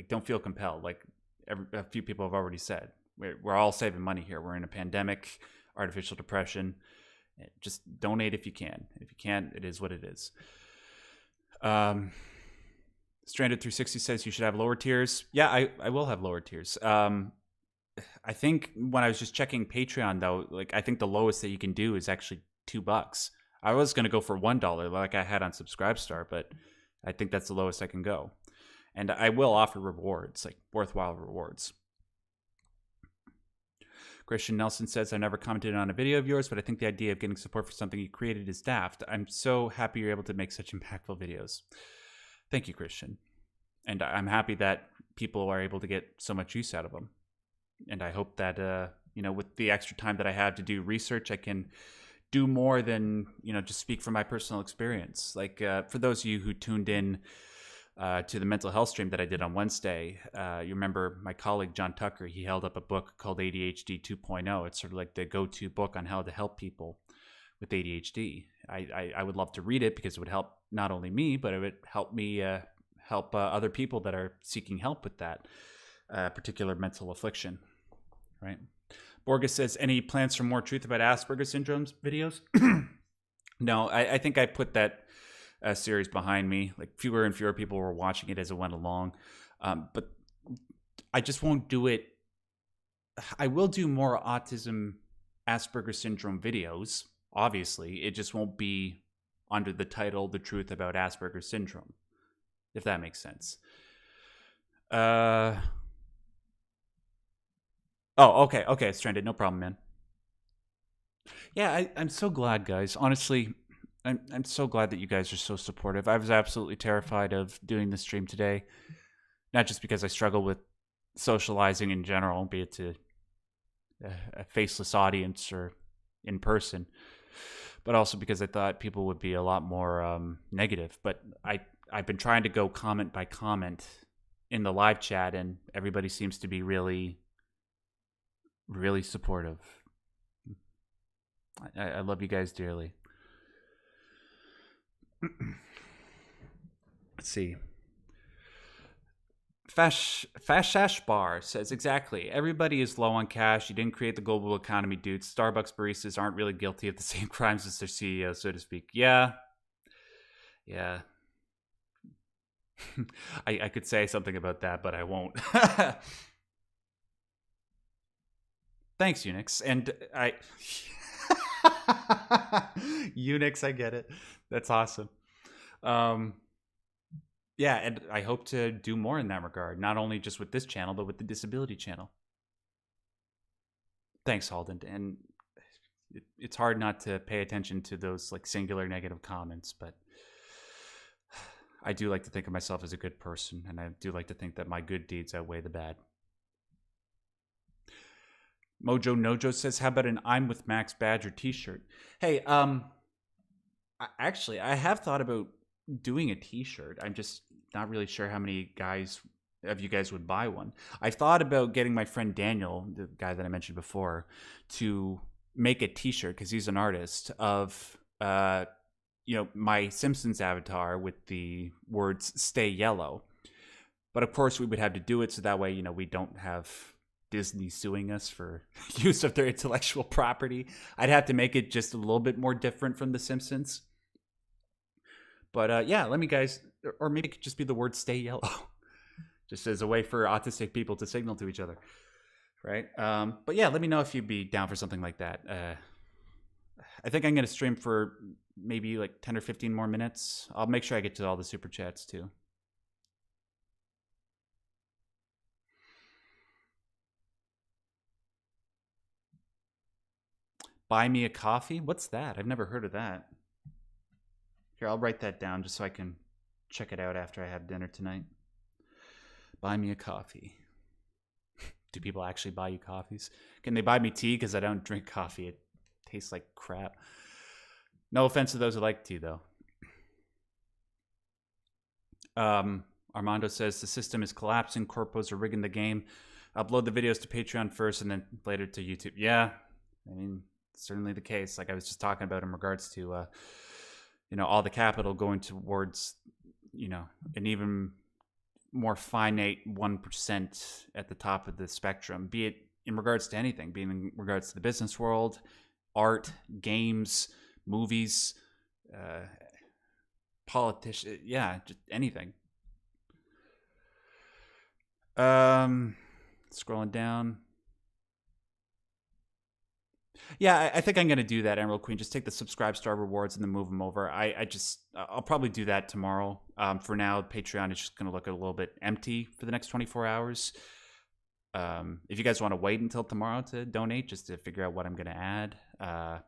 don't feel compelled. A few people have already said, we're all saving money here. We're in a pandemic, artificial depression. Just donate if you can. If you can't, it is what it is. Stranded 360 says you should have lower tiers. Yeah, I will have lower tiers. I think when I was just checking Patreon, though, I think the lowest that you can do is actually $2. I was going to go for $1 like I had on Subscribestar, but I think that's the lowest I can go. And I will offer rewards, like worthwhile rewards. Christian Nelson says, I never commented on a video of yours, but I think the idea of getting support for something you created is daft. I'm so happy you're able to make such impactful videos. Thank you, Christian. And I'm happy that people are able to get so much use out of them. And I hope that, with the extra time that I have to do research, I can do more than, just speak from my personal experience. Like, for those of you who tuned in to the mental health stream that I did on Wednesday, you remember my colleague John Tucker, he held up a book called ADHD 2.0. It's sort of like the go-to book on how to help people with ADHD. I would love to read it because it would help not only me, but it would help me help other people that are seeking help with that particular mental affliction, right? Borges says, any plans for more Truth About Asperger's Syndrome's videos? No, I think I put that series behind me. Like, fewer and fewer people were watching it as it went along. But I just won't do it. I will do more autism Asperger's syndrome videos. Obviously, it just won't be under the title, The Truth About Asperger's Syndrome, if that makes sense. Oh, okay, Stranded, no problem, man. Yeah, I'm so glad, guys. Honestly, I'm so glad that you guys are so supportive. I was absolutely terrified of doing this stream today, not just because I struggle with socializing in general, be it to a faceless audience or in person, but also because I thought people would be a lot more negative. But I've been trying to go comment by comment in the live chat, and everybody seems to be really, really supportive. I love you guys dearly. Let's see. Fashash Bar says, exactly. Everybody is low on cash. You didn't create the global economy, dude. Starbucks baristas aren't really guilty of the same crimes as their CEO, so to speak. Yeah. I could say something about that, but I won't. Thanks, Unix. And Unix, I get it. That's awesome. Yeah, and I hope to do more in that regard, not only just with this channel, but with the disability channel. Thanks, Halden. And it's hard not to pay attention to those like singular negative comments, but I do like to think of myself as a good person, and I do like to think that my good deeds outweigh the bad. Mojo Nojo says, how about an I'm with Max Badger t-shirt? Hey, actually, I have thought about doing a t-shirt. I'm just not really sure how many of you guys would buy one. I thought about getting my friend Daniel, the guy that I mentioned before, to make a t-shirt, because he's an artist, of my Simpsons avatar with the words "Stay Yellow." But of course, we would have to do it so that way, we don't have Disney suing us for use of their intellectual property. I'd have to make it just a little bit more different from the Simpsons. But yeah, let me guys, or maybe it could just be the word "Stay Yellow," just as a way for autistic people to signal to each other, right? But yeah, let me know if you'd be down for something like that. I think I'm going to stream for maybe like 10 or 15 more minutes. I'll make sure I get to all the super chats too. Buy me a coffee? What's that? I've never heard of that. Here, I'll write that down just so I can check it out after I have dinner tonight. Buy me a coffee. Do people actually buy you coffees? Can they buy me tea? Because I don't drink coffee. It tastes like crap. No offense to those who like tea, though. Armando says, the system is collapsing. Corpos are rigging the game. Upload the videos to Patreon first and then later to YouTube. Yeah, I mean, certainly the case. Like I was just talking about in regards to, all the capital going towards, an even more finite 1% at the top of the spectrum, be it in regards to anything, be it in regards to the business world, art, games, movies, politicians, yeah, just anything. Scrolling down. Yeah, I think I'm gonna do that, Emerald Queen. Just take the subscribe star rewards and then move them over. I'll probably do that tomorrow. For now, Patreon is just gonna look a little bit empty for the next 24 hours. If you guys want to wait until tomorrow to donate, just to figure out what I'm gonna add,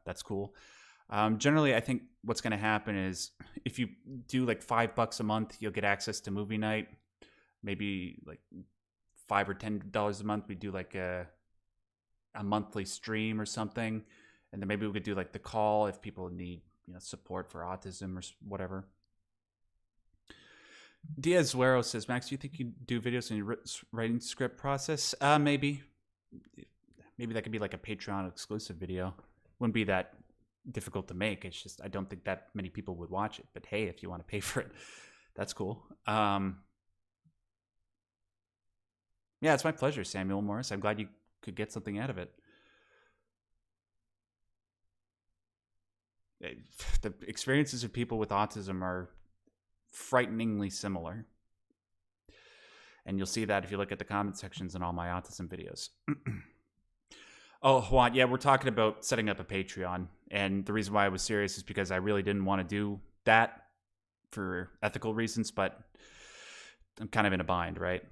that's cool. Generally, I think what's gonna happen is if you do like $5 a month, you'll get access to movie night. Maybe like $5 or $10 a month, we do like a monthly stream or something, and then maybe we could do like the call if people need support for autism or whatever. Diaz Zuero says, Max, do you think you do videos in your writing script process? Maybe that could be like a Patreon exclusive video. Wouldn't be that difficult to make. It's just I don't think that many people would watch it, but hey, if you want to pay for it, that's cool. Yeah, it's my pleasure, Samuel Morris. I'm glad you could get something out of it. The experiences of people with autism are frighteningly similar. And you'll see that if you look at the comment sections in all my autism videos. Oh, Juan, yeah, we're talking about setting up a Patreon. And the reason why I was serious is because I really didn't want to do that for ethical reasons, but I'm kind of in a bind, right?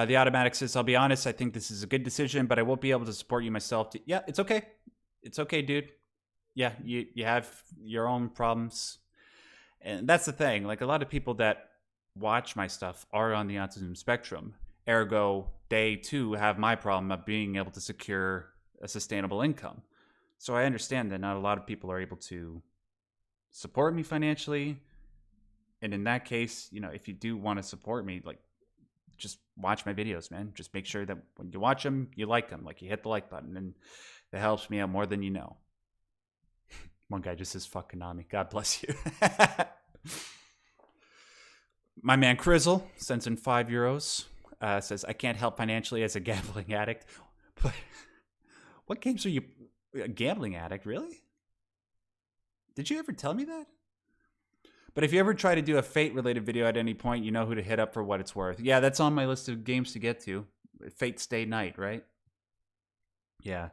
The Automatic says, I'll be honest, I think this is a good decision, but I won't be able to support you myself. Yeah, it's okay. It's okay, dude. Yeah, you have your own problems. And that's the thing. Like, a lot of people that watch my stuff are on the autism spectrum. Ergo, they too have my problem of being able to secure a sustainable income. So I understand that not a lot of people are able to support me financially. And in that case, if you do want to support me, like, just watch my videos, man. Just make sure that when you watch them, you like them. Like, you hit the like button, and that helps me out more than you know. One guy just says, fuck Konami. God bless you. My man Crizzle sends in €5. Says, I can't help financially as a gambling addict. But what games are you... A gambling addict, really? Did you ever tell me that? But if you ever try to do a Fate-related video at any point, you know who to hit up for what it's worth. Yeah, that's on my list of games to get to. Fate Stay Night, right? Yeah.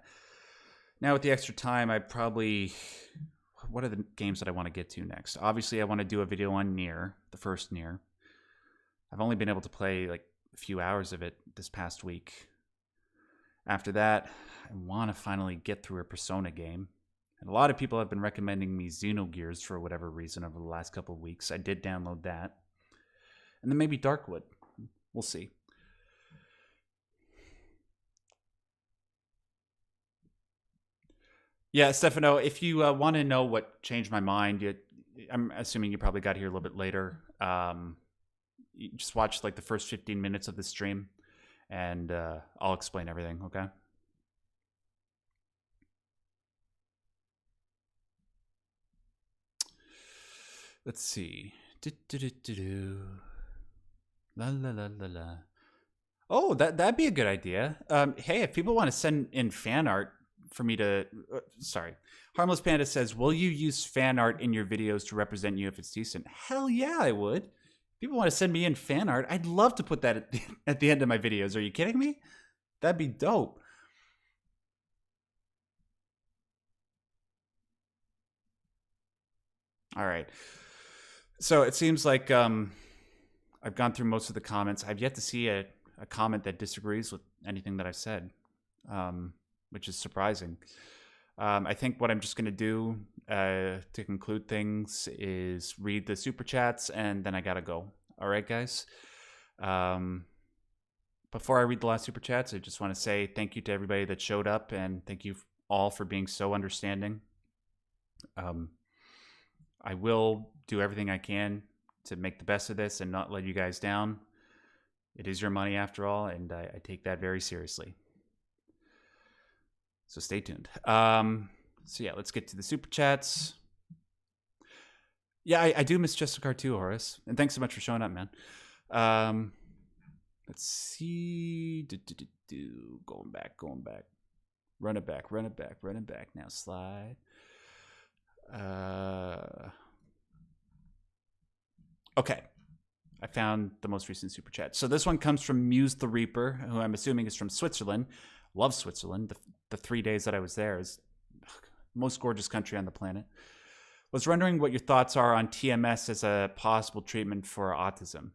Now with the extra time, I probably... What are the games that I want to get to next? Obviously, I want to do a video on Nier, the first Nier. I've only been able to play like a few hours of it this past week. After that, I want to finally get through a Persona game. And a lot of people have been recommending me Xenogears for whatever reason over the last couple of weeks. I did download that. And then maybe Darkwood. We'll see. Yeah, Stefano, if you want to know what changed my mind, I'm assuming you probably got here a little bit later. You just watch like the first 15 minutes of the stream, and I'll explain everything, okay? Let's see. La la la la la. Oh, that'd be a good idea. Hey, if people want to send in fan art for me to... sorry. Harmless Panda says, will you use fan art in your videos to represent you if it's decent? Hell yeah, I would. If people want to send me in fan art, I'd love to put that at the end of my videos. Are you kidding me? That'd be dope. All right. So it seems like I've gone through most of the comments. I've yet to see a comment that disagrees with anything that I've said, which is surprising. I think what I'm just going to do to conclude things is read the super chats, and then I got to go. All right, guys? Before I read the last super chats, I just want to say thank you to everybody that showed up, and thank you all for being so understanding. I will do everything I can to make the best of this and not let you guys down. It is your money after all, and I take that very seriously. So stay tuned. So yeah, let's get to the super chats. Yeah, I do miss Justicar too, Horace. And thanks so much for showing up, man. Let's see. Going back. Run it back. Now slide. Okay. I found the most recent super chat. So this one comes from Muse the Reaper, who I'm assuming is from Switzerland. Love Switzerland. The 3 days that I was there is most gorgeous country on the planet. Was wondering what your thoughts are on TMS as a possible treatment for autism.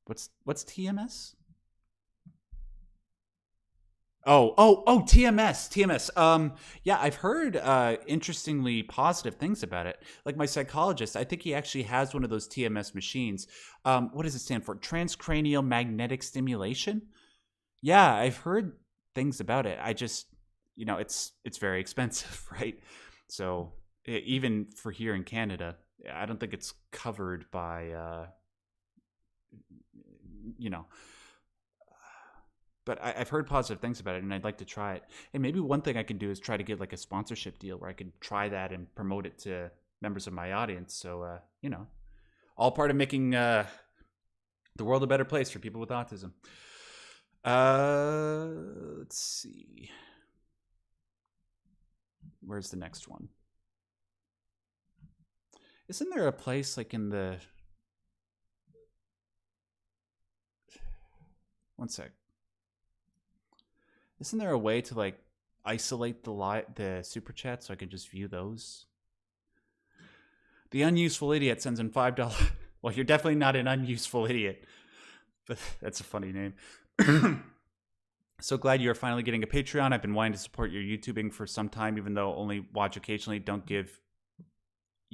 What's TMS? TMS. Yeah, I've heard interestingly positive things about it. Like my psychologist, I think he actually has one of those TMS machines. What does it stand for? Transcranial magnetic stimulation? Yeah, I've heard things about it. I just, it's very expensive, right? So even for here in Canada, I don't think it's covered by, but I've heard positive things about it, and I'd like to try it. And maybe one thing I can do is try to get like a sponsorship deal where I could try that and promote it to members of my audience. So, all part of making the world a better place for people with autism. Let's see. Where's the next one? Isn't there a place like in the... One sec. Isn't there a way to like isolate the super chat so I can just view those? The unuseful idiot sends in $5. Well, you're definitely not an unuseful idiot, but that's a funny name. So glad you're finally getting a Patreon. I've been wanting to support your YouTubing for some time, even though only watch occasionally. Don't give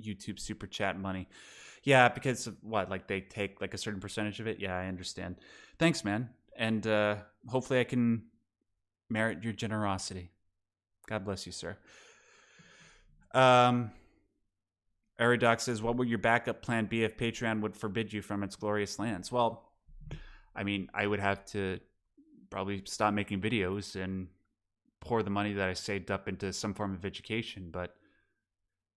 YouTube super chat money. Yeah, because what? Like they take like a certain percentage of it? Yeah, I understand. Thanks, man. And hopefully I can merit your generosity. God bless you, sir. Aridoc says, what would your backup plan be if Patreon would forbid you from its glorious lands? Well, I mean, I would have to probably stop making videos and pour the money that I saved up into some form of education. But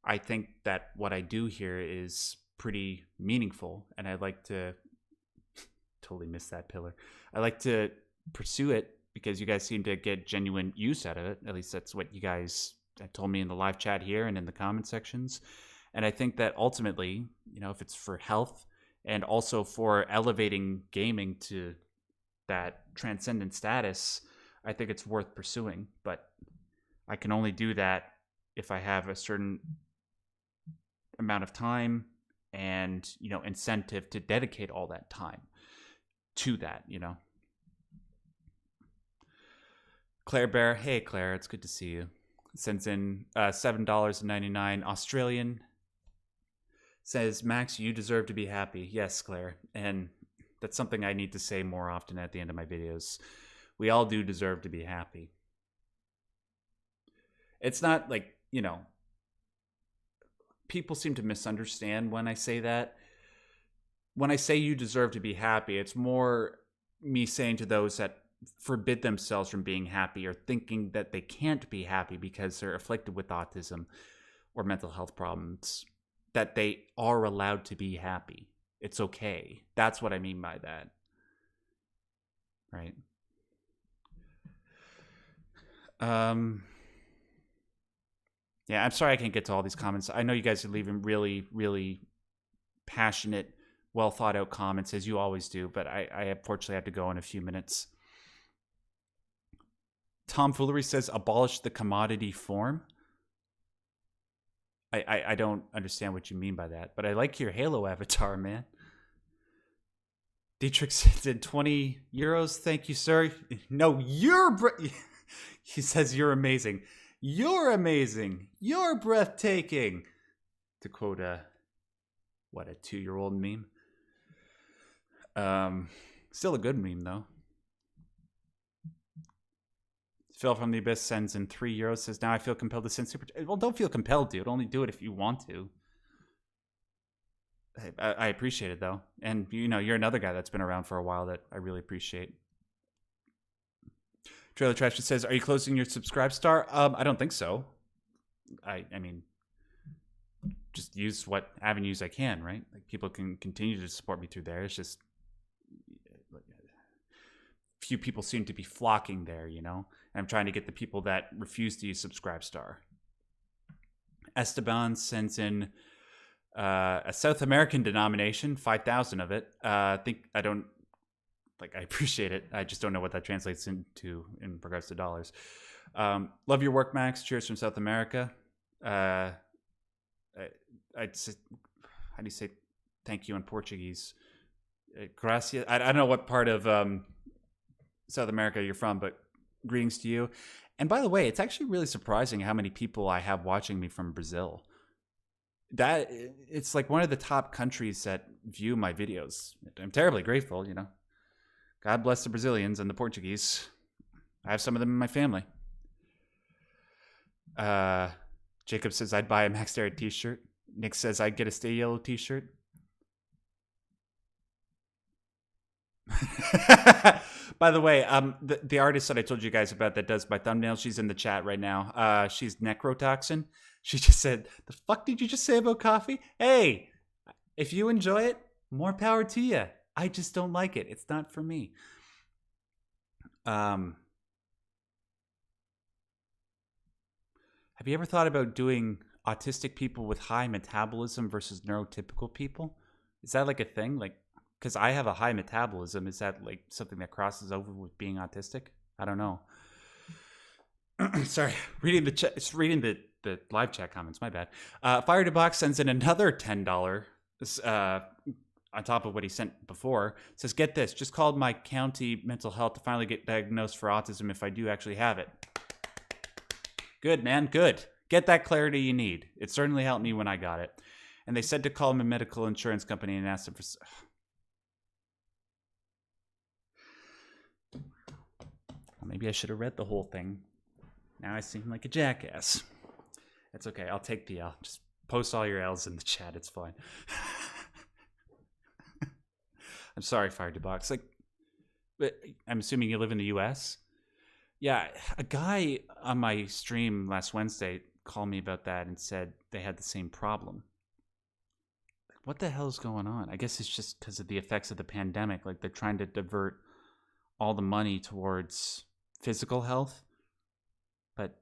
I think that what I do here is pretty meaningful, and I'd like to totally miss that pillar. I like to pursue it because you guys seem to get genuine use out of it. At least that's what you guys told me in the live chat here and in the comment sections. And I think that ultimately, if it's for health and also for elevating gaming to that transcendent status, I think it's worth pursuing. But I can only do that if I have a certain amount of time and, incentive to dedicate all that time to that, Claire Bear, hey Claire, it's good to see you. Sends in $7.99 Australian. Says, Max, you deserve to be happy. Yes, Claire. And that's something I need to say more often at the end of my videos. We all do deserve to be happy. It's not like, people seem to misunderstand when I say that. When I say you deserve to be happy, it's more me saying to those that forbid themselves from being happy or thinking that they can't be happy because they're afflicted with autism or mental health problems, that they are allowed to be happy. It's okay. That's what I mean by that. Right? Yeah, I'm sorry I can't get to all these comments. I know you guys are leaving really, really passionate, well thought out comments, as you always do, but I unfortunately have to go in a few minutes. Tomfoolery says, abolish the commodity form. I don't understand what you mean by that, but I like your Halo avatar, man. Dietrich said 20 euros. Thank you, sir. No, he says you're amazing. You're amazing. You're breathtaking. To quote a 2-year-old meme. Still a good meme, though. Phil from the Abyss sends in €3. Says, now I feel compelled to send super... Well, don't feel compelled, dude. Only do it if you want to. I appreciate it, though. And, you're another guy that's been around for a while that I really appreciate. Trailer Trash says, are you closing your subscribe star? I don't think so. I mean, just use what avenues I can, right? Like, people can continue to support me through there. It's just... few people seem to be flocking there, And I'm trying to get the people that refuse to use Subscribe Star. Esteban sends in A South American denomination, 5,000 of it. I appreciate it. I just don't know what that translates into in regards to dollars. Love your work, Max. Cheers from South America. I'd say, how do you say thank you in Portuguese? Gracias. I don't know what part of South America you're from, but greetings to you. And by the way, it's actually really surprising how many people I have watching me from Brazil. That it's like one of the top countries that view my videos. I'm terribly grateful, God bless the Brazilians and the Portuguese. I have some of them in my family. Jacob says I'd buy a Max Derrick t-shirt. Nick says I'd get a Stay Yellow t-shirt. By the way, the artist that I told you guys about that does my thumbnails, she's in the chat right now. She's Necrotoxin. She just said, "The fuck did you just say about coffee?" Hey, if you enjoy it, more power to you. I just don't like it. It's not for me. Have you ever thought about doing autistic people with high metabolism versus neurotypical people? Is that like a thing? Like, because I have a high metabolism, is that like something that crosses over with being autistic? I don't know. Sorry, reading the live chat comments. My bad. Fire to Box sends in another $10 on top of what he sent before. Says, get this, just called my county mental health to finally get diagnosed for autism if I do actually have it. Good, man, good. Get that clarity you need. It certainly helped me when I got it. And they said to call my medical insurance company and ask them for... Well, maybe I should have read the whole thing. Now I seem like a jackass. It's okay, I'll take the L. Just post all your L's in the chat, it's fine. I'm sorry, Fire Box. But I'm assuming you live in the US? Yeah, a guy on my stream last Wednesday called me about that and said they had the same problem. What the hell is going on? I guess it's just because of the effects of the pandemic. Like, they're trying to divert all the money towards physical health. But,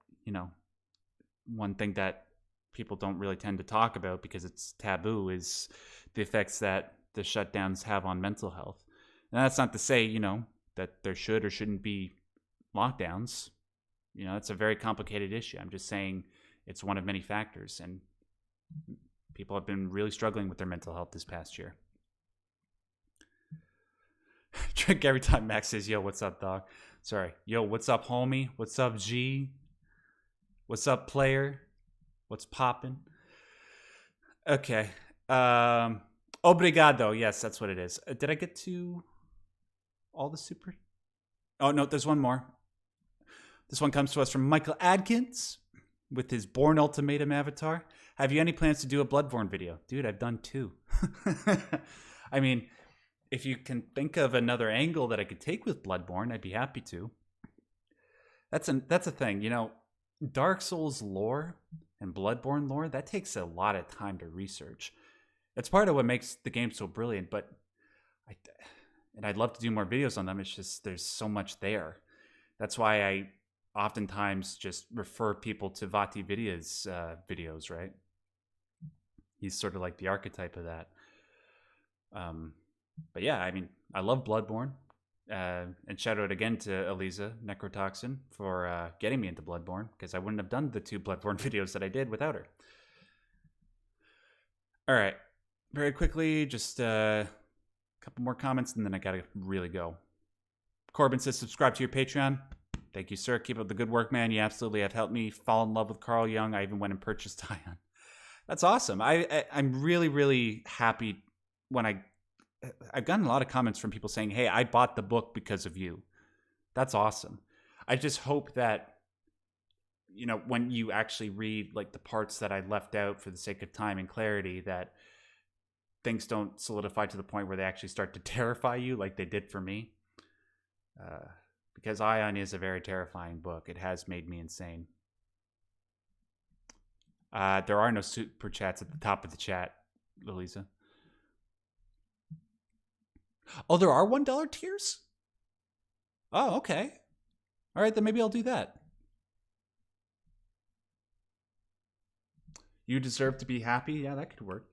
one thing that people don't really tend to talk about because it's taboo is the effects that the shutdowns have on mental health. And that's not to say, that there should or shouldn't be lockdowns. It's a very complicated issue. I'm just saying it's one of many factors, and people have been really struggling with their mental health this past year. Drink every time Max says, "Yo, what's up, dog?" Sorry. Yo, what's up, homie? What's up, G? What's up, player? What's poppin'? Okay. Obrigado. Yes, that's what it is. Did I get to all the super? Oh, no, there's one more. This one comes to us from Michael Adkins with his Bourne Ultimatum avatar. Have you any plans to do a Bloodborne video? Dude, I've done 2. I mean, if you can think of another angle that I could take with Bloodborne, I'd be happy to. That's a thing. Dark Souls lore and Bloodborne lore, that takes a lot of time to research. It's part of what makes the game so brilliant, but I'd love to do more videos on them. It's just there's so much there. That's why I oftentimes just refer people to Vati Vidya's videos, right? He's sort of like the archetype of that. But yeah, I mean, I love Bloodborne. And shout out again to Eliza Necrotoxin for getting me into Bloodborne, because I wouldn't have done the 2 Bloodborne videos that I did without her. All right. Very quickly, just a couple more comments, and then I gotta really go. Corbin says, subscribe to your Patreon. Thank you, sir. Keep up the good work, man. You absolutely have helped me fall in love with Carl Jung. I even went and purchased Ion. That's awesome. I'm really, really happy when I've gotten a lot of comments from people saying, hey, I bought the book because of you. That's awesome. I just hope that, when you actually read like the parts that I left out for the sake of time and clarity, that things don't solidify to the point where they actually start to terrify you like they did for me. Because Ion is a very terrifying book. It has made me insane. There are no super chats at the top of the chat, Louisa. Oh, there are $1 tiers? Oh, okay. All right, then maybe I'll do that. You deserve to be happy? Yeah, that could work.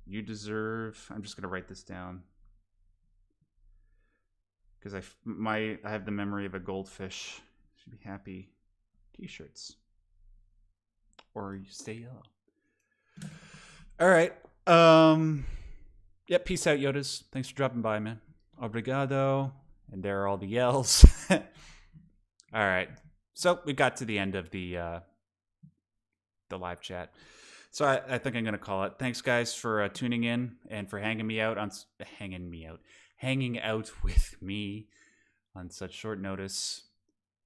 You deserve. I'm just gonna write this down because I have the memory of a goldfish. Should be happy. T-shirts, or you stay yellow. All right. Yep. Peace out, Yodas. Thanks for dropping by, man. Obrigado. And there are all the yells. All right. So we got to the end of the live chat. So I think I'm gonna call it. Thanks, guys, for tuning in and for hanging out with me on such short notice,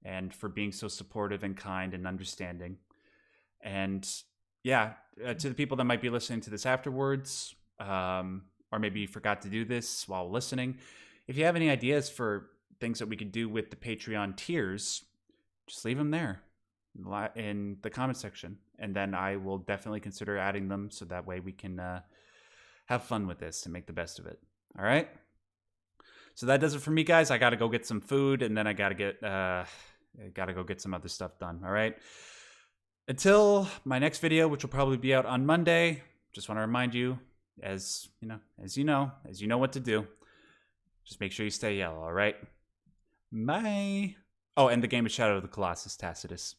and for being so supportive and kind and understanding. And yeah, to the people that might be listening to this afterwards, or maybe you forgot to do this while listening, if you have any ideas for things that we could do with the Patreon tiers, just leave them there in the comment section, and then I will definitely consider adding them so that way we can have fun with this and make the best of it. All right. So that does it for me, guys. I got to go get some food, and then I got to go get some other stuff done. All right. Until my next video, which will probably be out on Monday, just want to remind you, as you know what to do. Just make sure you stay yellow. All right. Bye. Oh, and the game of Shadow of the Colossus, Tacitus.